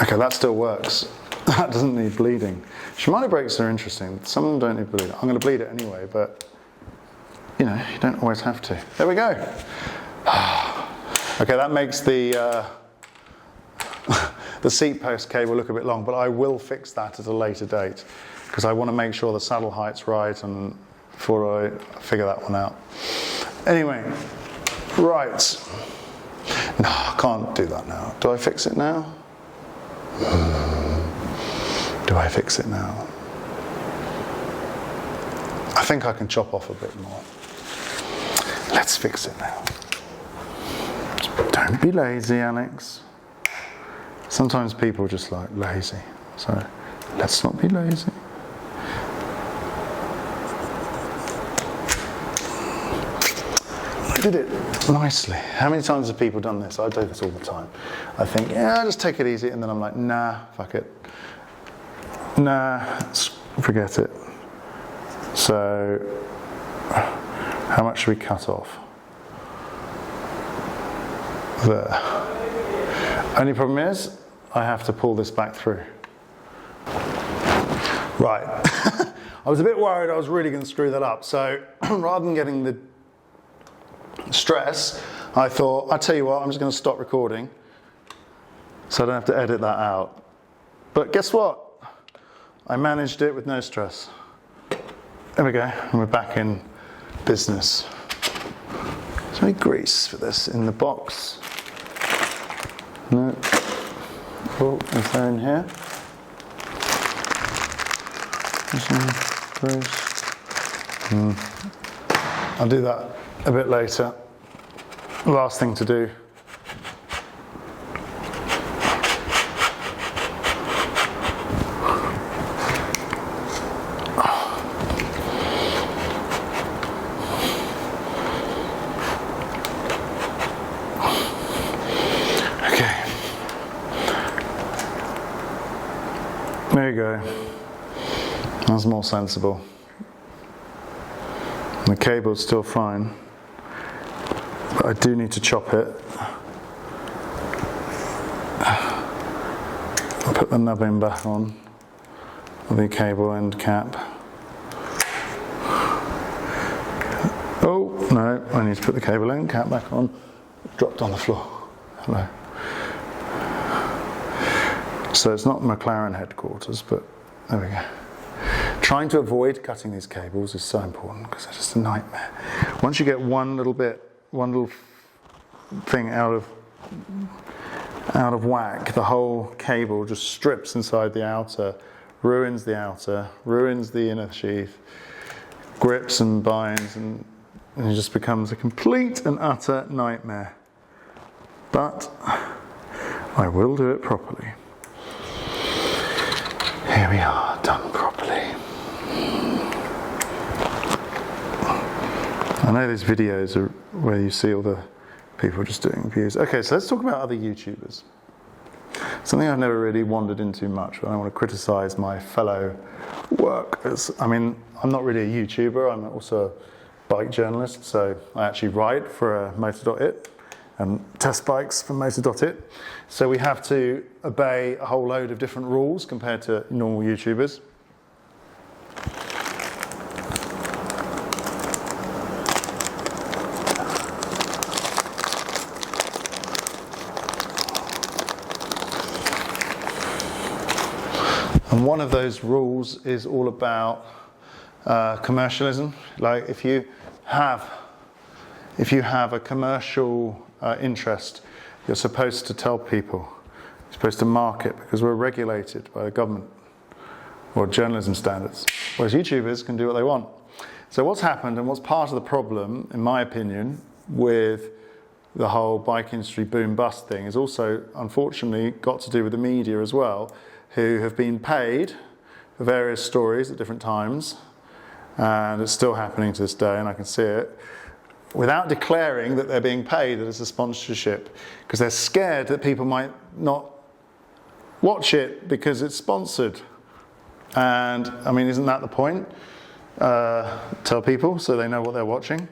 Okay, that still works. That doesn't need bleeding. Shimano brakes are interesting. Some of them don't need bleeding. I'm going to bleed it anyway, but you know, you don't always have to. There we go. Okay, that makes the seat post cable look a bit long, but I will fix that at a later date because I want to make sure the saddle height's right and before I figure that one out. Anyway, right. No, I can't do that now. Do I fix it now? Do I fix it now? I think I can chop off a bit more. Let's fix it now. Don't be lazy, Alex. Sometimes people are just like lazy. So let's not be lazy. I did it nicely. How many times have people done this? I do this all the time. I think, yeah, just take it easy, and then I'm like, nah, fuck it. Nah, forget it. So, how much should we cut off? There. Only problem is, I have to pull this back through. Right. I was a bit worried I was really going to screw that up. So, rather than getting the stress, I thought, I'll tell you what, I'm just going to stop recording so I don't have to edit that out. But guess what? I managed it with no stress. There we go, and we're back in business. Is there any grease for this in the box? No. Oh, is there in here? There's some grease. I'll do that a bit later. Last thing to do. There you go. That's more sensible. The cable's still fine, but I do need to chop it. I'll put the nubbin back on the cable end cap. Oh, no, I need to put the cable end cap back on. It dropped on the floor. Hello. So it's not McLaren headquarters, but there we go. Trying to avoid cutting these cables is so important because it's just a nightmare. Once you get one little thing out of whack, the whole cable just strips inside the outer, ruins the inner sheath, grips and binds, and it just becomes a complete and utter nightmare. But I will do it properly. Here we are, done properly. I know these videos are where you see all the people just doing views. Okay, so let's talk about other YouTubers. Something I've never really wandered into much, but I want to criticize my fellow workers. I mean, I'm not really a YouTuber, I'm also a bike journalist, so I actually ride for motor.it and test bikes for motor.it. So we have to obey a whole load of different rules compared to normal YouTubers. And one of those rules is all about commercialism. Like if you have a commercial interest, you're supposed to tell people, you're supposed to market, because we're regulated by the government or journalism standards. Whereas YouTubers can do what they want. So what's happened, and what's part of the problem, in my opinion, with the whole bike industry boom-bust thing is also, unfortunately, got to do with the media as well, who have been paid for various stories at different times, and it's still happening to this day, and I can see it, without declaring that they're being paid as a sponsorship, because they're scared that people might not watch it because it's sponsored. And I mean, isn't that the point? Tell people so they know what they're watching.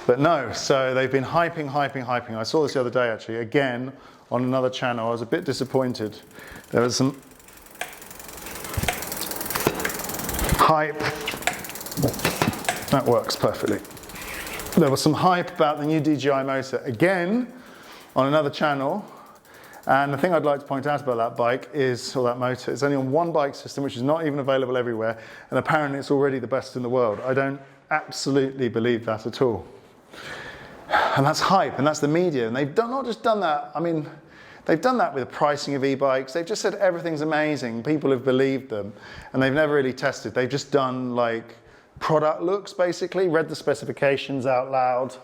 But no, so they've been hyping. I saw this the other day actually, again, on another channel. I was a bit disappointed. There was some hype. That works perfectly. There was some hype about the new DJI motor, again, on another channel. And the thing I'd like to point out about that bike is, or that motor, it's only on one bike system, which is not even available everywhere. And apparently it's already the best in the world. I don't absolutely believe that at all. And that's hype, and that's the media. And they've not just done that, I mean, they've done that with the pricing of e-bikes. They've just said everything's amazing. People have believed them, and they've never really tested. They've just done like product looks, basically, read the specifications out loud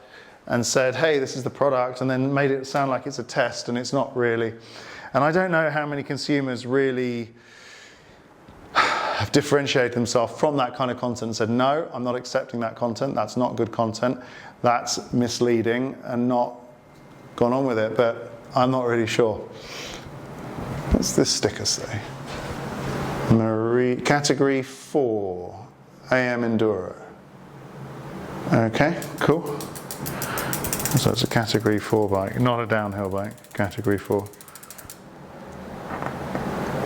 and said, hey, this is the product, and then made it sound like it's a test, and it's not really. And I don't know how many consumers really have differentiated themselves from that kind of content and said, no, I'm not accepting that content. That's not good content. That's misleading, and not gone on with it. But I'm not really sure. What's this sticker say? Category 4, AM Enduro. Okay, cool. So it's a category 4 bike, not a downhill bike, category 4.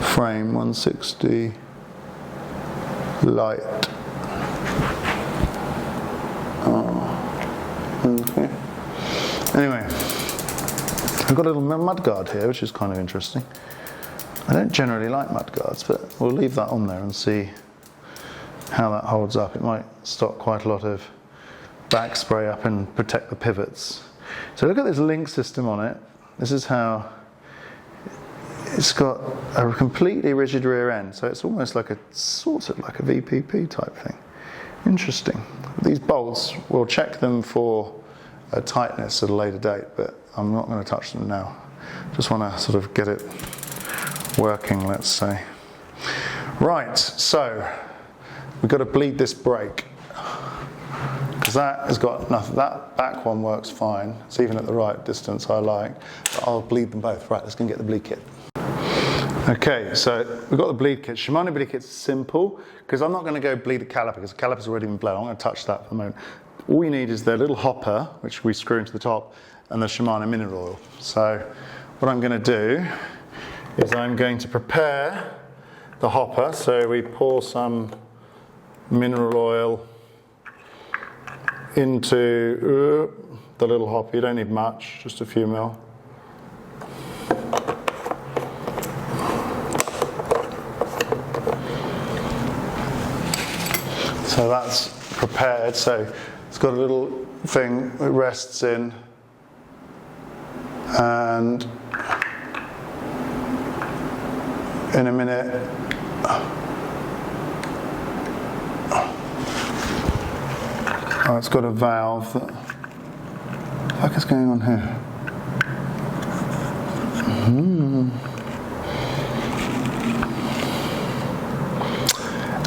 Frame 160, light. Oh, okay. Anyway, I've got a little mudguard here, which is kind of interesting. I don't generally like mudguards, but we'll leave that on there and see how that holds up. It might stop quite a lot of back spray up and protect the pivots. So look at this link system on it. This is how it's got a completely rigid rear end, so it's almost like a sort of like a VPP type thing. Interesting. These bolts, we'll check them for tightness at a later date, but I'm not going to touch them now. Just want to sort of get it working, let's say. Right, so we've got to bleed this brake, because that has got nothing. That back one works fine. It's even at the right distance I like. But I'll bleed them both. Right, let's go and get the bleed kit. Okay, so we've got the bleed kit. Shimano bleed kit's simple, because I'm not going to go bleed the caliper, because the caliper's already been blown. I'm going to touch that for a moment. All you need is their little hopper, which we screw into the top, and the Shimano mineral oil. So what I'm going to do is I'm going to prepare the hopper. So we pour some mineral oil into the little hopper. You don't need much, just a few mil. So that's prepared. So it's got a little thing it rests in, and in a minute oh, it's got a valve that, what the fuck is going on here?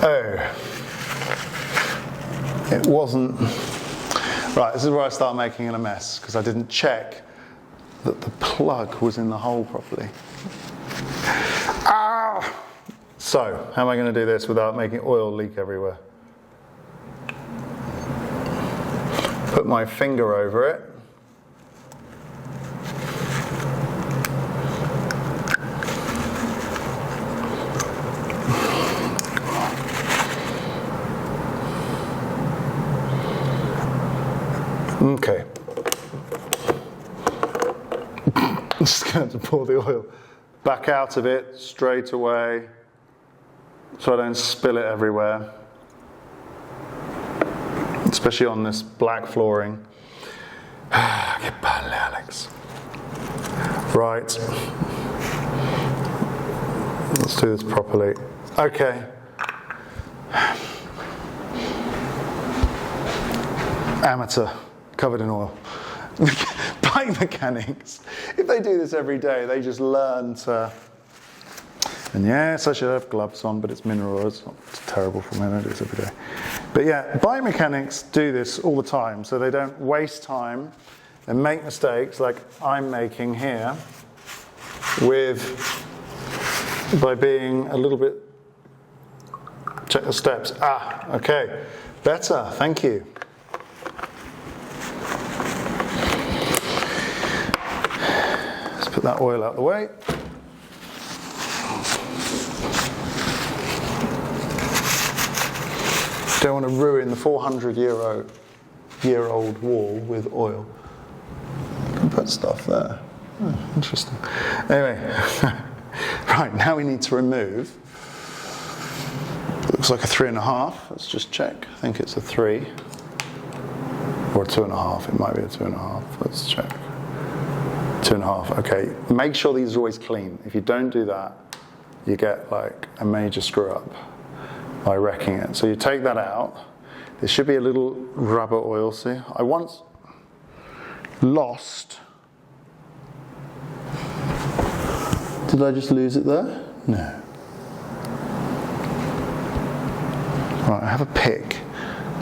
Oh, it wasn't. Right, this is where I start making a mess because I didn't check that the plug was in the hole properly. Ah! So, how am I going to do this without making oil leak everywhere? Put my finger over it. Okay. I'm just going to pour the oil back out of it straight away so I don't spill it everywhere, especially on this black flooring. Che palle, Alex. Right. Let's do this properly. Okay. Amateur, covered in oil. Bike mechanics, if they do this every day, they just learn to, and yes, I should have gloves on, but it's mineral oil, it's terrible for me, I don't do this every day. But yeah, bike mechanics do this all the time, so they don't waste time and make mistakes like I'm making here by being a little bit, check the steps, okay, better, thank you. Put that oil out the way. Don't want to ruin the 400-year-old wall with oil. You can put stuff there. Oh, interesting. Anyway, right, now we need to remove. Looks like a 3.5. Let's just check. I think it's a 3. Or a 2.5. It might be a 2.5. Let's check. 2.5, okay. Make sure these are always clean. If you don't do that, you get like a major screw up by wrecking it. So you take that out. There should be a little rubber oil, see? I once lost. Did I just lose it there? No. Right, I have a pick.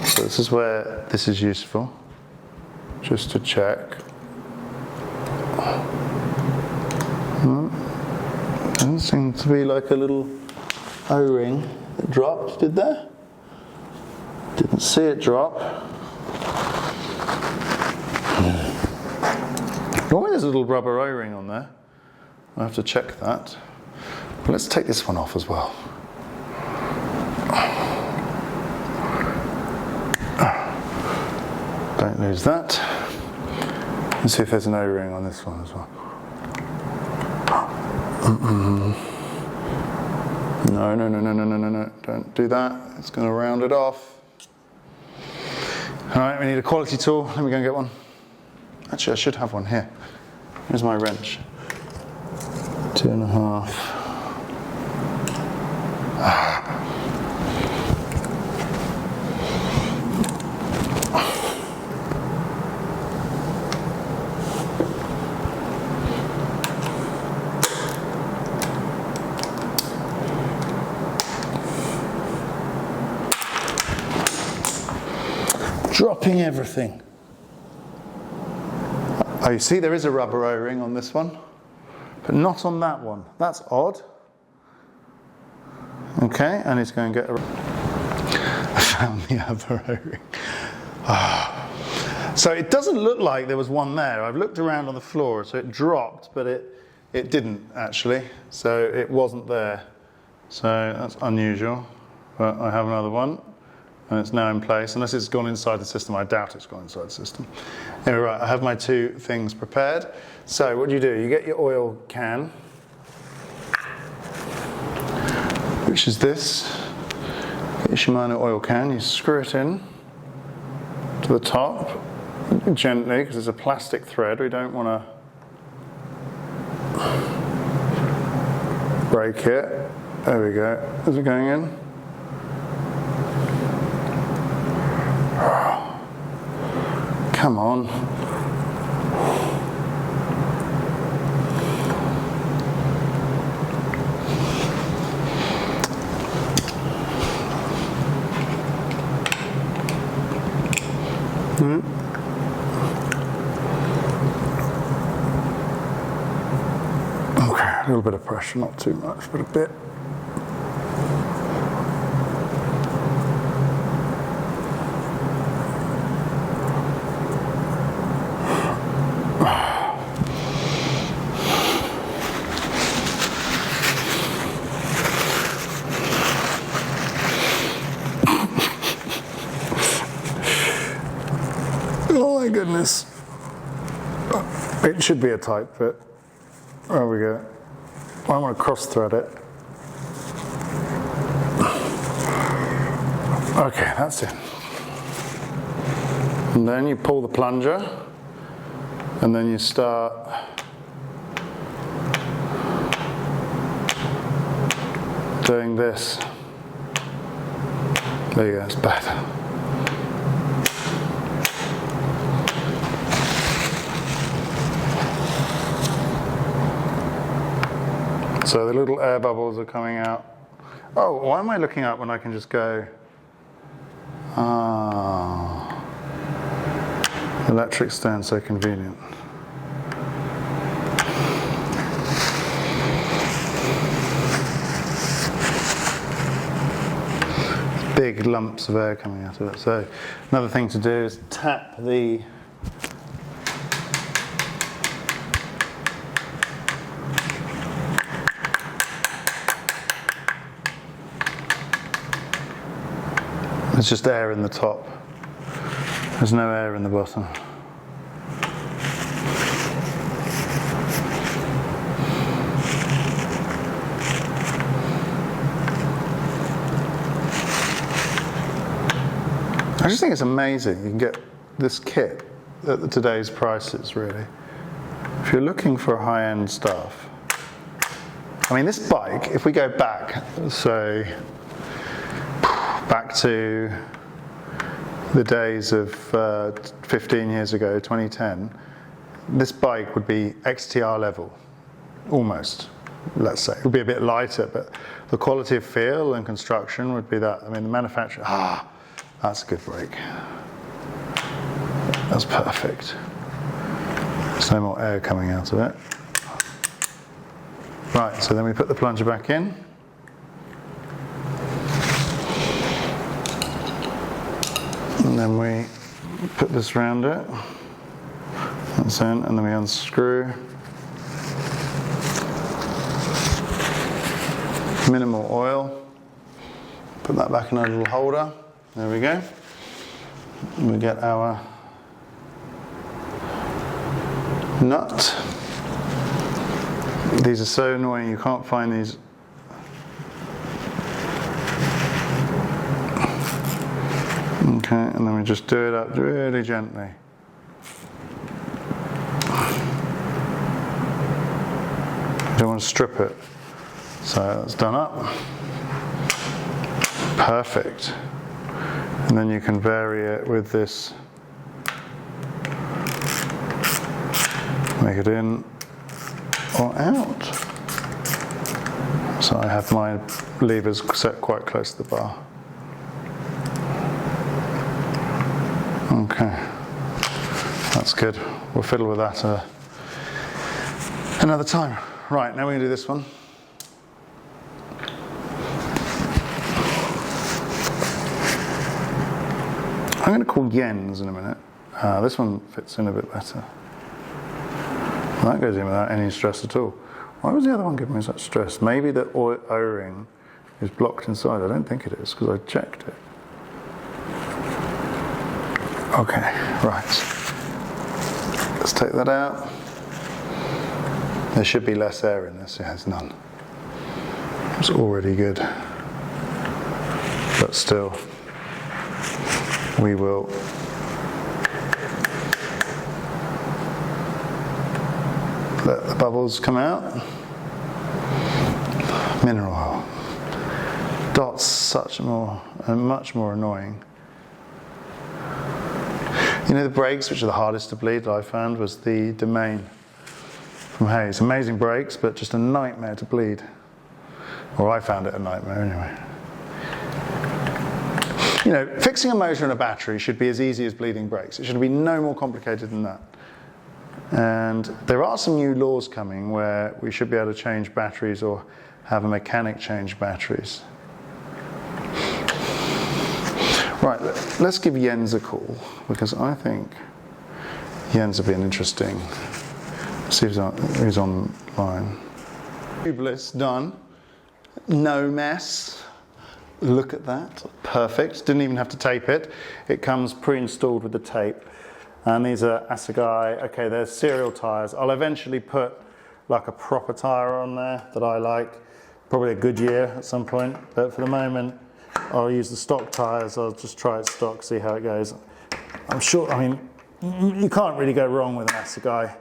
So this is where this is useful. Just to check. Doesn't seem to be like a little O-ring that dropped, did there? Didn't see it drop. Normally there's a little rubber O-ring on there. I have to check that. But let's take this one off as well. Don't lose that. Let's see if there's an O-ring on this one as well. No, don't do that. It's going to round it off. All right, we need a quality tool. Let me go and get one. Actually, I should have one here. Here's my wrench. 2.5. Dropping everything. Oh, you see there is a rubber O-ring on this one, but not on that one. That's odd. Okay, and he's going to get I found the other O-ring. So it doesn't look like there was one there. I've looked around on the floor, so it dropped, but it didn't actually. So it wasn't there. So that's unusual, but I have another one. And it's now in place, unless it's gone inside the system. I doubt it's gone inside the system. Anyway, right, I have my two things prepared. So what do? You get your oil can, which is this. Get your Shimano oil can, you screw it in to the top, gently, because it's a plastic thread. We don't want to break it. There we go. Is it going in? Come on. little bit of pressure, not too much, but a bit. Oh my goodness. It should be a tight fit. There we go. I want to cross thread it. Okay, that's it. And then you pull the plunger, and then you start doing this. There you go, it's better. So the little air bubbles are coming out. Oh, why am I looking up when I can just go? Ah, electric stand, so convenient. Big lumps of air coming out of it. So another thing to do is tap the There's just air in the top. There's no air in the bottom. I just think it's amazing you can get this kit at today's prices, really. If you're looking for high-end stuff. I mean, this bike, if we go back, say, back to the days of 15 years ago, 2010, this bike would be XTR level, almost, let's say. It would be a bit lighter, but the quality of feel and construction would be that. I mean, the manufacturer, that's a good brake. That's perfect. There's no more air coming out of it. Right, so then we put the plunger back in. And then we put this around it. That's in, and then we unscrew. Minimal oil. Put that back in our little holder. There we go. And we get our nut. These are so annoying, you can't find these. Okay, and then we just do it up really gently. You don't want to strip it. So that's done up. Perfect. And then you can vary it with this. Make it in or out. So I have my levers set quite close to the bar. Okay, that's good. We'll fiddle with that another time. Right, now we're going to do this one. I'm going to call yens in a minute. This one fits in a bit better. That goes in without any stress at all. Why was the other one giving me such stress? Maybe the O-ring is blocked inside. I don't think it is, because I checked it. Okay, right. Let's take that out. There should be less air in this. It has none. It's already good. But still, we will let the bubbles come out. Mineral oil. Dot's much more annoying. You know, the brakes, which are the hardest to bleed, I found, was the Domain from Hayes. Amazing brakes, but just a nightmare to bleed. Or I found it a nightmare anyway. You know, fixing a motor and a battery should be as easy as bleeding brakes. It should be no more complicated than that. And there are some new laws coming where we should be able to change batteries or have a mechanic change batteries. Right, let's give Jens a call, because I think Jens would be an interesting. See if he's online. Tubeless done. No mess. Look at that. Perfect. Didn't even have to tape it. It comes pre-installed with the tape. And these are Assegai. Okay, there's serial tyres. I'll eventually put like a proper tyre on there that I like. Probably a Goodyear at some point. But for the moment, I'll use the stock tyres. I'll just try it stock, see how it goes. I'm sure, I mean, you can't really go wrong with an Assegai.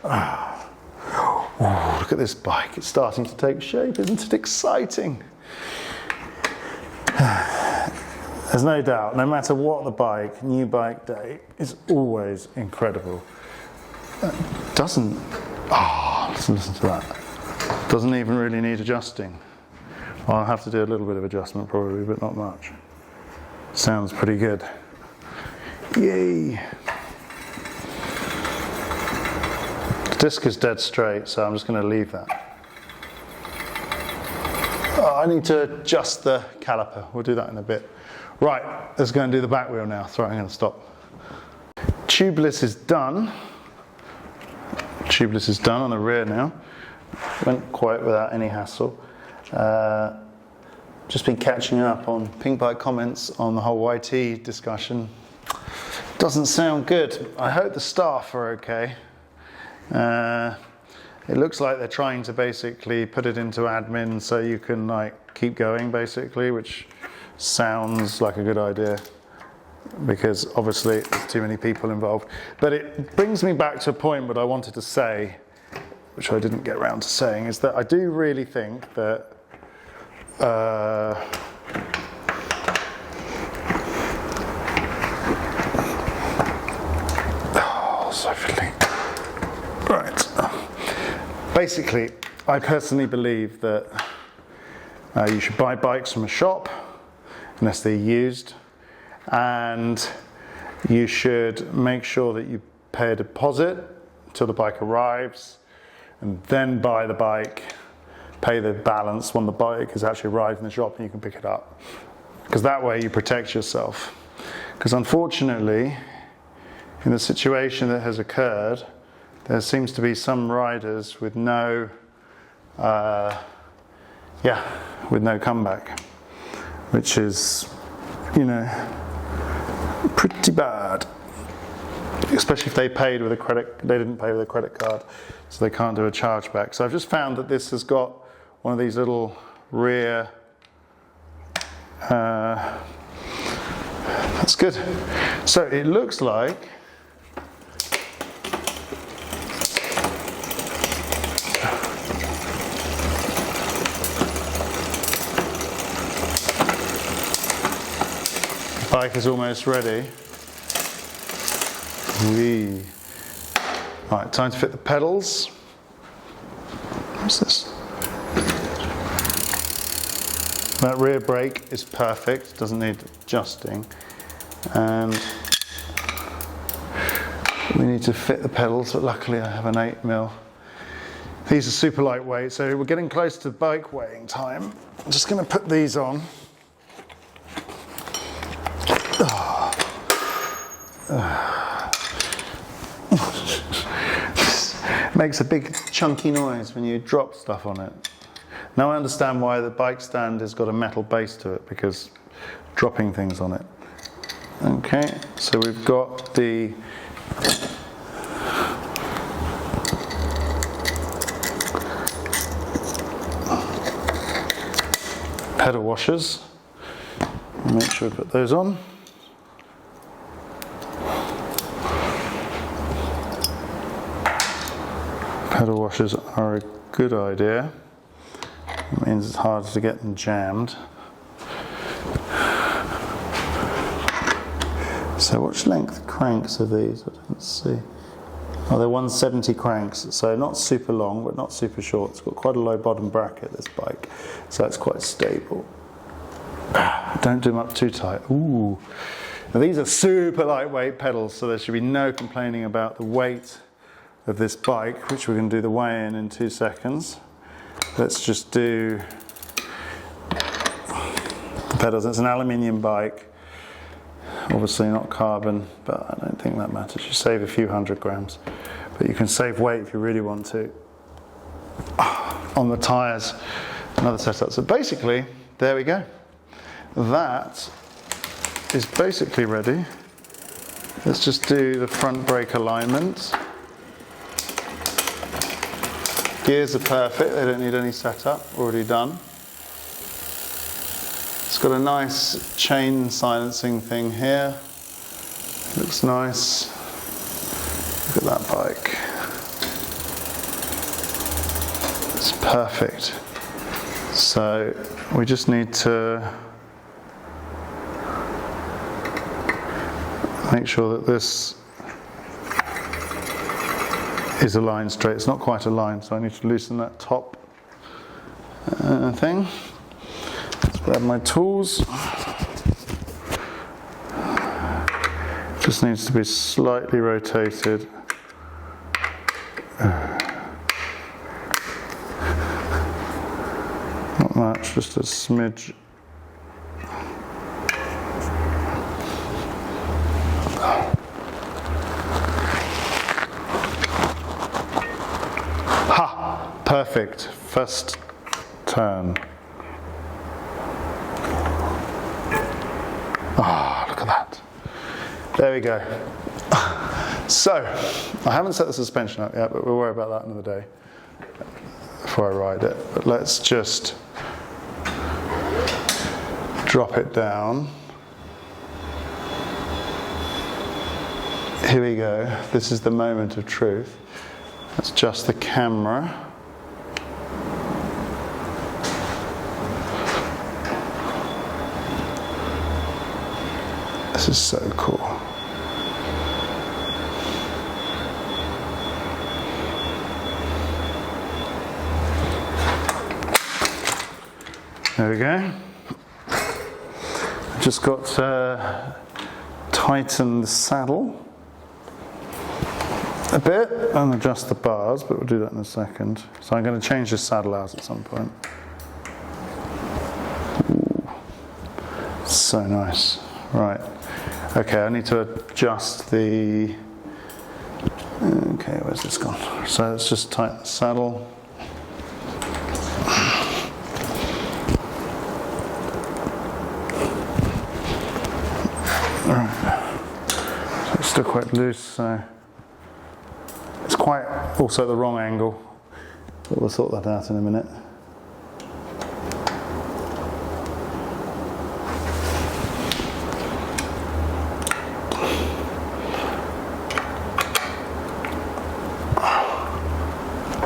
Oh, look at this bike. It's starting to take shape. Isn't it exciting? There's no doubt, no matter what the bike, new bike day is always incredible. Listen to that. Doesn't even really need adjusting. I'll have to do a little bit of adjustment probably, but not much. Sounds pretty good. Yay! The disc is dead straight, so I'm just going to leave that. Oh, I need to adjust the caliper. We'll do that in a bit. Right, let's go and do the back wheel now. Sorry, I'm going to stop. Tubeless is done. Tubeless is done on the rear now. Went quite without any hassle. Just been catching up on Pink Bike comments on the whole YT discussion. Doesn't sound good. I hope the staff are okay. It looks like they're trying to basically put it into admin so you can like keep going basically, which sounds like a good idea because obviously there's too many people involved. But it brings me back to a point what I wanted to say, which I didn't get around to saying, is that I do really think that so fiddly. Right. Basically, I personally believe that you should buy bikes from a shop unless they're used, and you should make sure that you pay a deposit until the bike arrives, and then buy the bike, pay the balance when the bike has actually arrived in the shop and you can pick it up. Because that way you protect yourself. Because unfortunately, in the situation that has occurred, there seems to be some riders with no comeback, which is, pretty bad. Especially if they paid with a credit, they didn't pay with a credit card, so they can't do a chargeback. So I've just found that this has got one of these little rear, that's good. So it looks like the bike is almost ready. Right, time to fit the pedals. What's this? That rear brake is perfect, doesn't need adjusting. And we need to fit the pedals, but luckily I have an 8mm. These are super lightweight, so we're getting close to bike weighing time. I'm just going to put these on. Makes a big chunky noise when you drop stuff on it. Now I understand why the bike stand has got a metal base to it, because dropping things on it. Okay, so we've got the pedal washers. Make sure we put those on. Pedal washers are a good idea. It means it's harder to get them jammed. So which length cranks are these? I don't see. Oh, they're 170 cranks, so not super long, but not super short. It's got quite a low bottom bracket, this bike, so it's quite stable. Don't do them up too tight. Ooh, Now these are super lightweight pedals, so there should be no complaining about the weight of this bike, which we're going to do the weigh-in 2 seconds. Let's just do the pedals. It's an aluminium bike, obviously not carbon, but I don't think that matters. You save a few 100 grams, but you can save weight if you really want to. On the tyres, another setup. So basically, there we go. That is basically ready. Let's just do the front brake alignment. Gears are perfect, they don't need any setup, already done. It's got a nice chain silencing thing here. Looks nice. Look at that bike. It's perfect. So we just need to make sure that this is aligned straight. It's not quite aligned, so I need to loosen that top thing. Let's grab my tools. Just needs to be slightly rotated. Not much, just a smidge. Perfect. First turn. Ah, look at that. There we go. So, I haven't set the suspension up yet, but we'll worry about that another day before I ride it. But let's just drop it down. Here we go. This is the moment of truth. Let's adjust the camera. This is so cool. There we go. Just got to tighten the saddle a bit and adjust the bars, but we'll do that in a second. So I'm going to change the saddle out at some point. Ooh, so nice. Right. Okay, I need to adjust the... Okay, where's this gone? So let's just tighten the saddle. Alright. So it's still quite loose, so... It's quite also the wrong angle, but we'll sort that out in a minute.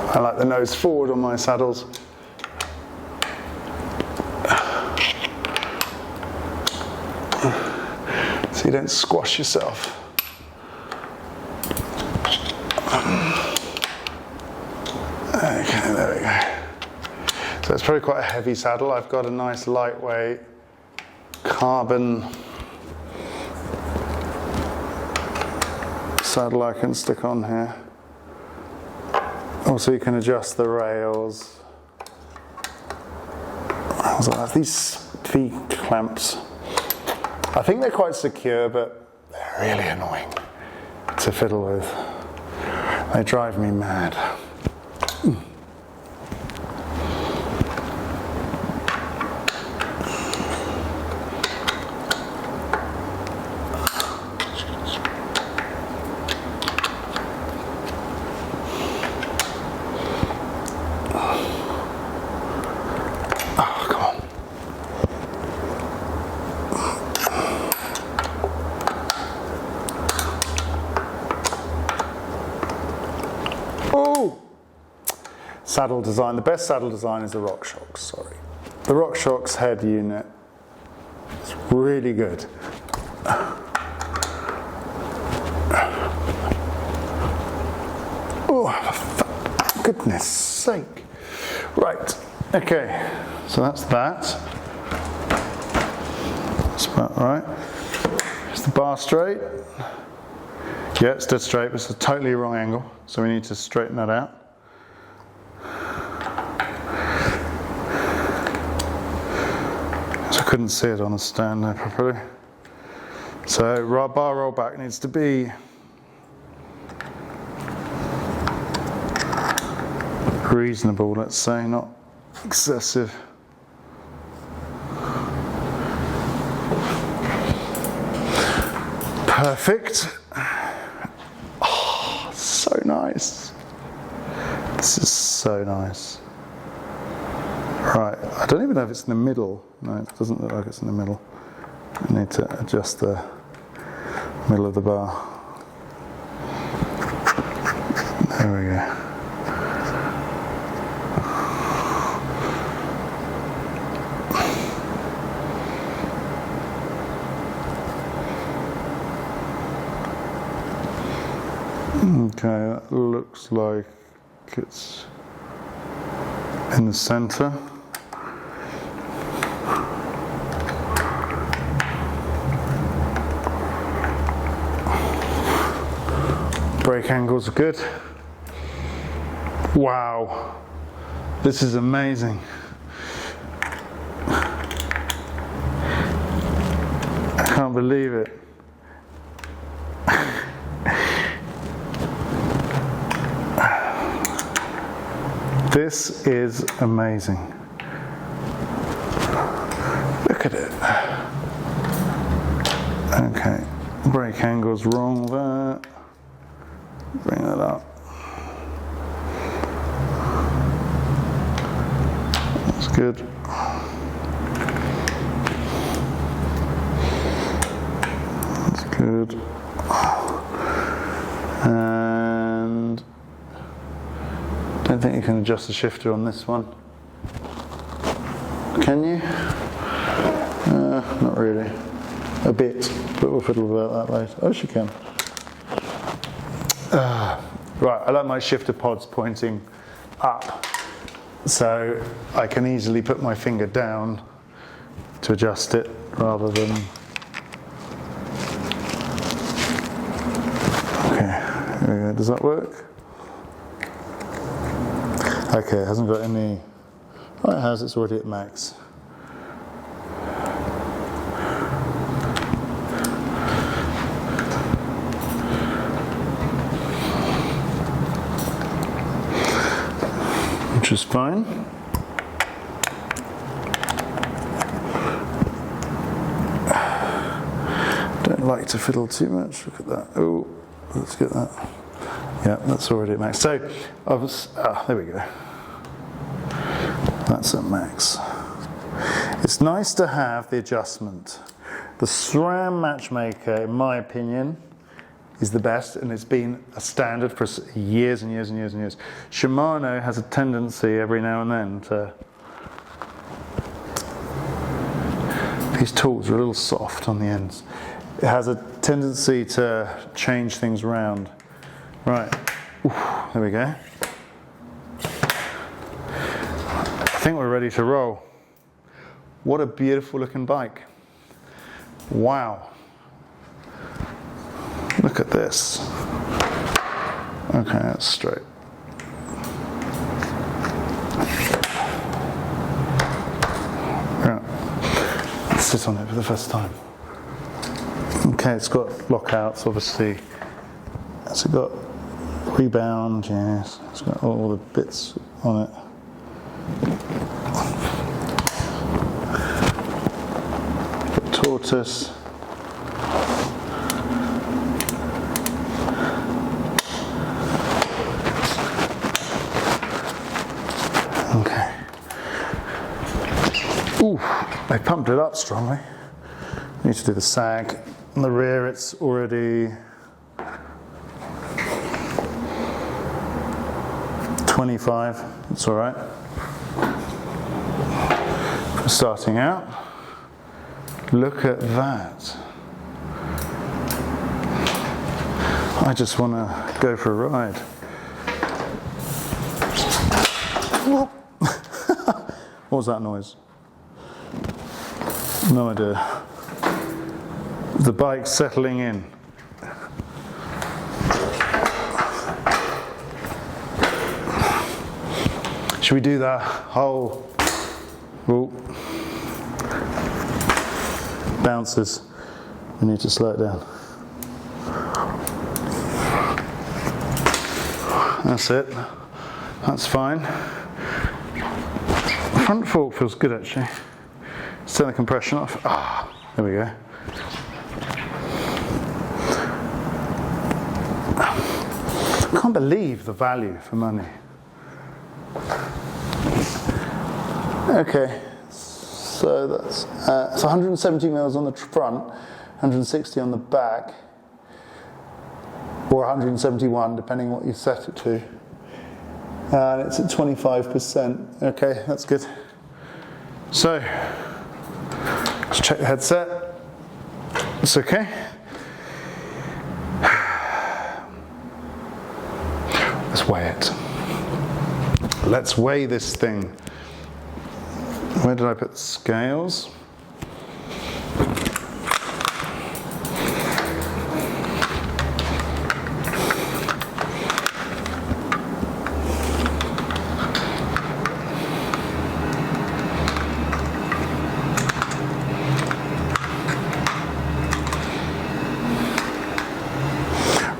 I like the nose forward on my saddles. So you don't squash yourself. Okay, there we go. So it's probably quite a heavy saddle. I've got a nice lightweight carbon saddle I can stick on here. Also, you can adjust the rails. So I have these V-clamps. I think they're quite secure, but they're really annoying to fiddle with. They drive me mad. Saddle design. The best saddle design is the RockShox, sorry. The RockShox head unit is really good. Oh, for goodness sake. Right, okay, so that's that. That's about right. There's the bar straight? Yeah, it's dead straight, but it's a totally wrong angle, so we need to straighten that out. So I couldn't see it on the stand there properly. So bar roll back needs to be reasonable, let's say, not excessive. Perfect. Oh, so nice. This is so nice. Right, I don't even know if it's in the middle. No, it doesn't look like it's in the middle. I need to adjust the middle of the bar. There we go. Okay, that looks like it's in the center. Brake angles are good. Wow, this is amazing. I can't believe it. This is amazing. Look at it. Okay, brake angle's wrong there. Bring that up. That's good. That's good. And I don't think you can adjust the shifter on this one. Can you? Not really. A bit, but we'll fiddle about that later. Oh, she can. Right, I like my shifter pods pointing up, so I can easily put my finger down to adjust it rather than. Okay, there we go. Does that work? Okay, it hasn't got any. Oh, it has, it's already at max. Which is fine. Don't like to fiddle too much. Look at that. Oh, let's get that. Yeah, that's already at max. So, there we go. That's at max. It's nice to have the adjustment. The SRAM Matchmaker, in my opinion, is the best, and it's been a standard for years and years and years and years. Shimano has a tendency every now and then to. These tools are a little soft on the ends. It has a tendency to change things around. Right, oof, there we go. I think we're ready to roll. What a beautiful looking bike. Wow. Look at this. Okay, that's straight. Yeah. Let's sit on it for the first time. Okay, it's got lockouts, obviously. It's got rebound, yes. It's got all the bits on it. Tortoise. Okay. Ooh, they pumped it up strongly. Need to do the sag. On the rear, it's already 25. It's all right. For starting out, look at that. I just want to go for a ride. What was that noise? No idea. The bike's settling in. Should we do the whole bounces? We need to slow it down. That's it. That's fine. Front fork feels good actually. Let's turn the compression off. Ah, there we go. I can't believe the value for money. Okay, so that's it's 170 mils on the front, 160 on the back, or 171 depending what you set it to. And it's at 25%. Okay, that's good. So, let's check the headset. It's okay. Let's weigh it. Let's weigh this thing. Where did I put the scales?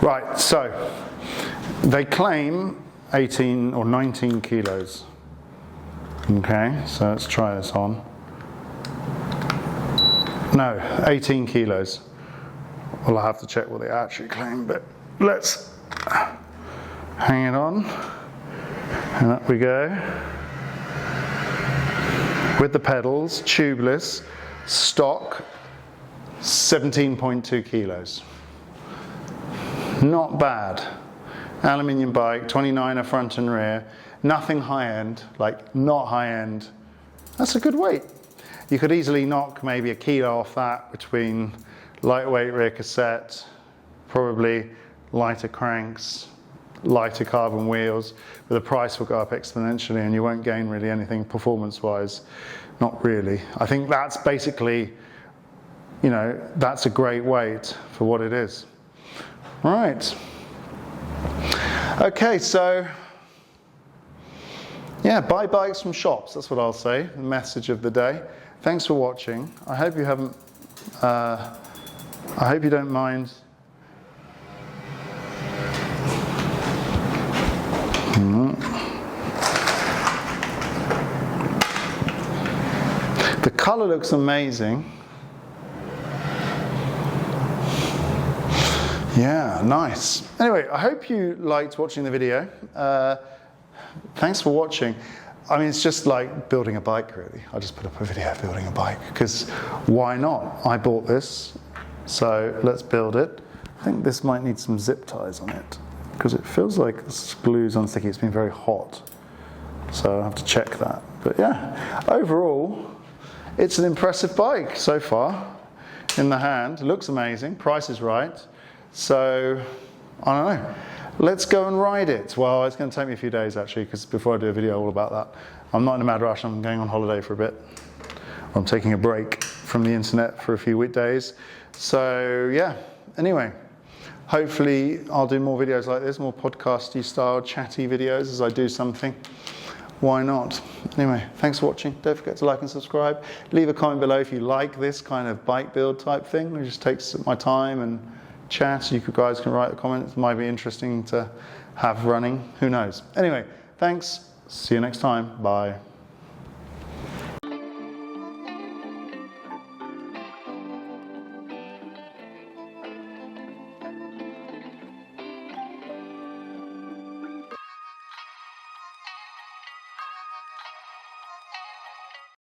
Right, so they claim 18 or 19 kilos. Okay, so let's try this on. No, 18 kilos. Well, I'll have to check what they actually claim, but let's hang it on. And up we go. With the pedals, tubeless, stock, 17.2 kilos. Not bad. Aluminium bike, 29er front and rear. Nothing high-end, like not high-end. That's a good weight. You could easily knock maybe a kilo off that between lightweight rear cassette, probably lighter cranks, lighter carbon wheels, but the price will go up exponentially and you won't gain really anything performance-wise. Not really. I think that's basically, you know, that's a great weight for what it is. Right. Okay, so yeah, buy bikes from shops, that's what I'll say, the message of the day. Thanks for watching. I hope you haven't, I hope you don't mind. The colour looks amazing. Yeah, nice. Anyway, I hope you liked watching the video. Thanks for watching. I mean, it's just like building a bike, really. I just put up a video building a bike, because why not? I bought this, so let's build it. I think this might need some zip ties on it, because it feels like this glue's unsticky. It's been very hot, so I'll have to check that. But yeah, overall, it's an impressive bike so far in the hand. It looks amazing, price is right. So, I don't know. Let's go and ride it. Well, it's going to take me a few days actually, because before I do a video all about that, I'm not in a mad rush. I'm going on holiday for a bit. I'm taking a break from the internet for a few weekdays. So yeah, anyway, hopefully I'll do more videos like this, more podcasty style, chatty videos as I do something. Why not? Anyway, thanks for watching. Don't forget to like and subscribe. Leave a comment below if you like this kind of bike build type thing. It just takes my time and chat. You guys can write the comments. It might be interesting to have running. Who knows? Anyway, thanks. See you next time. Bye.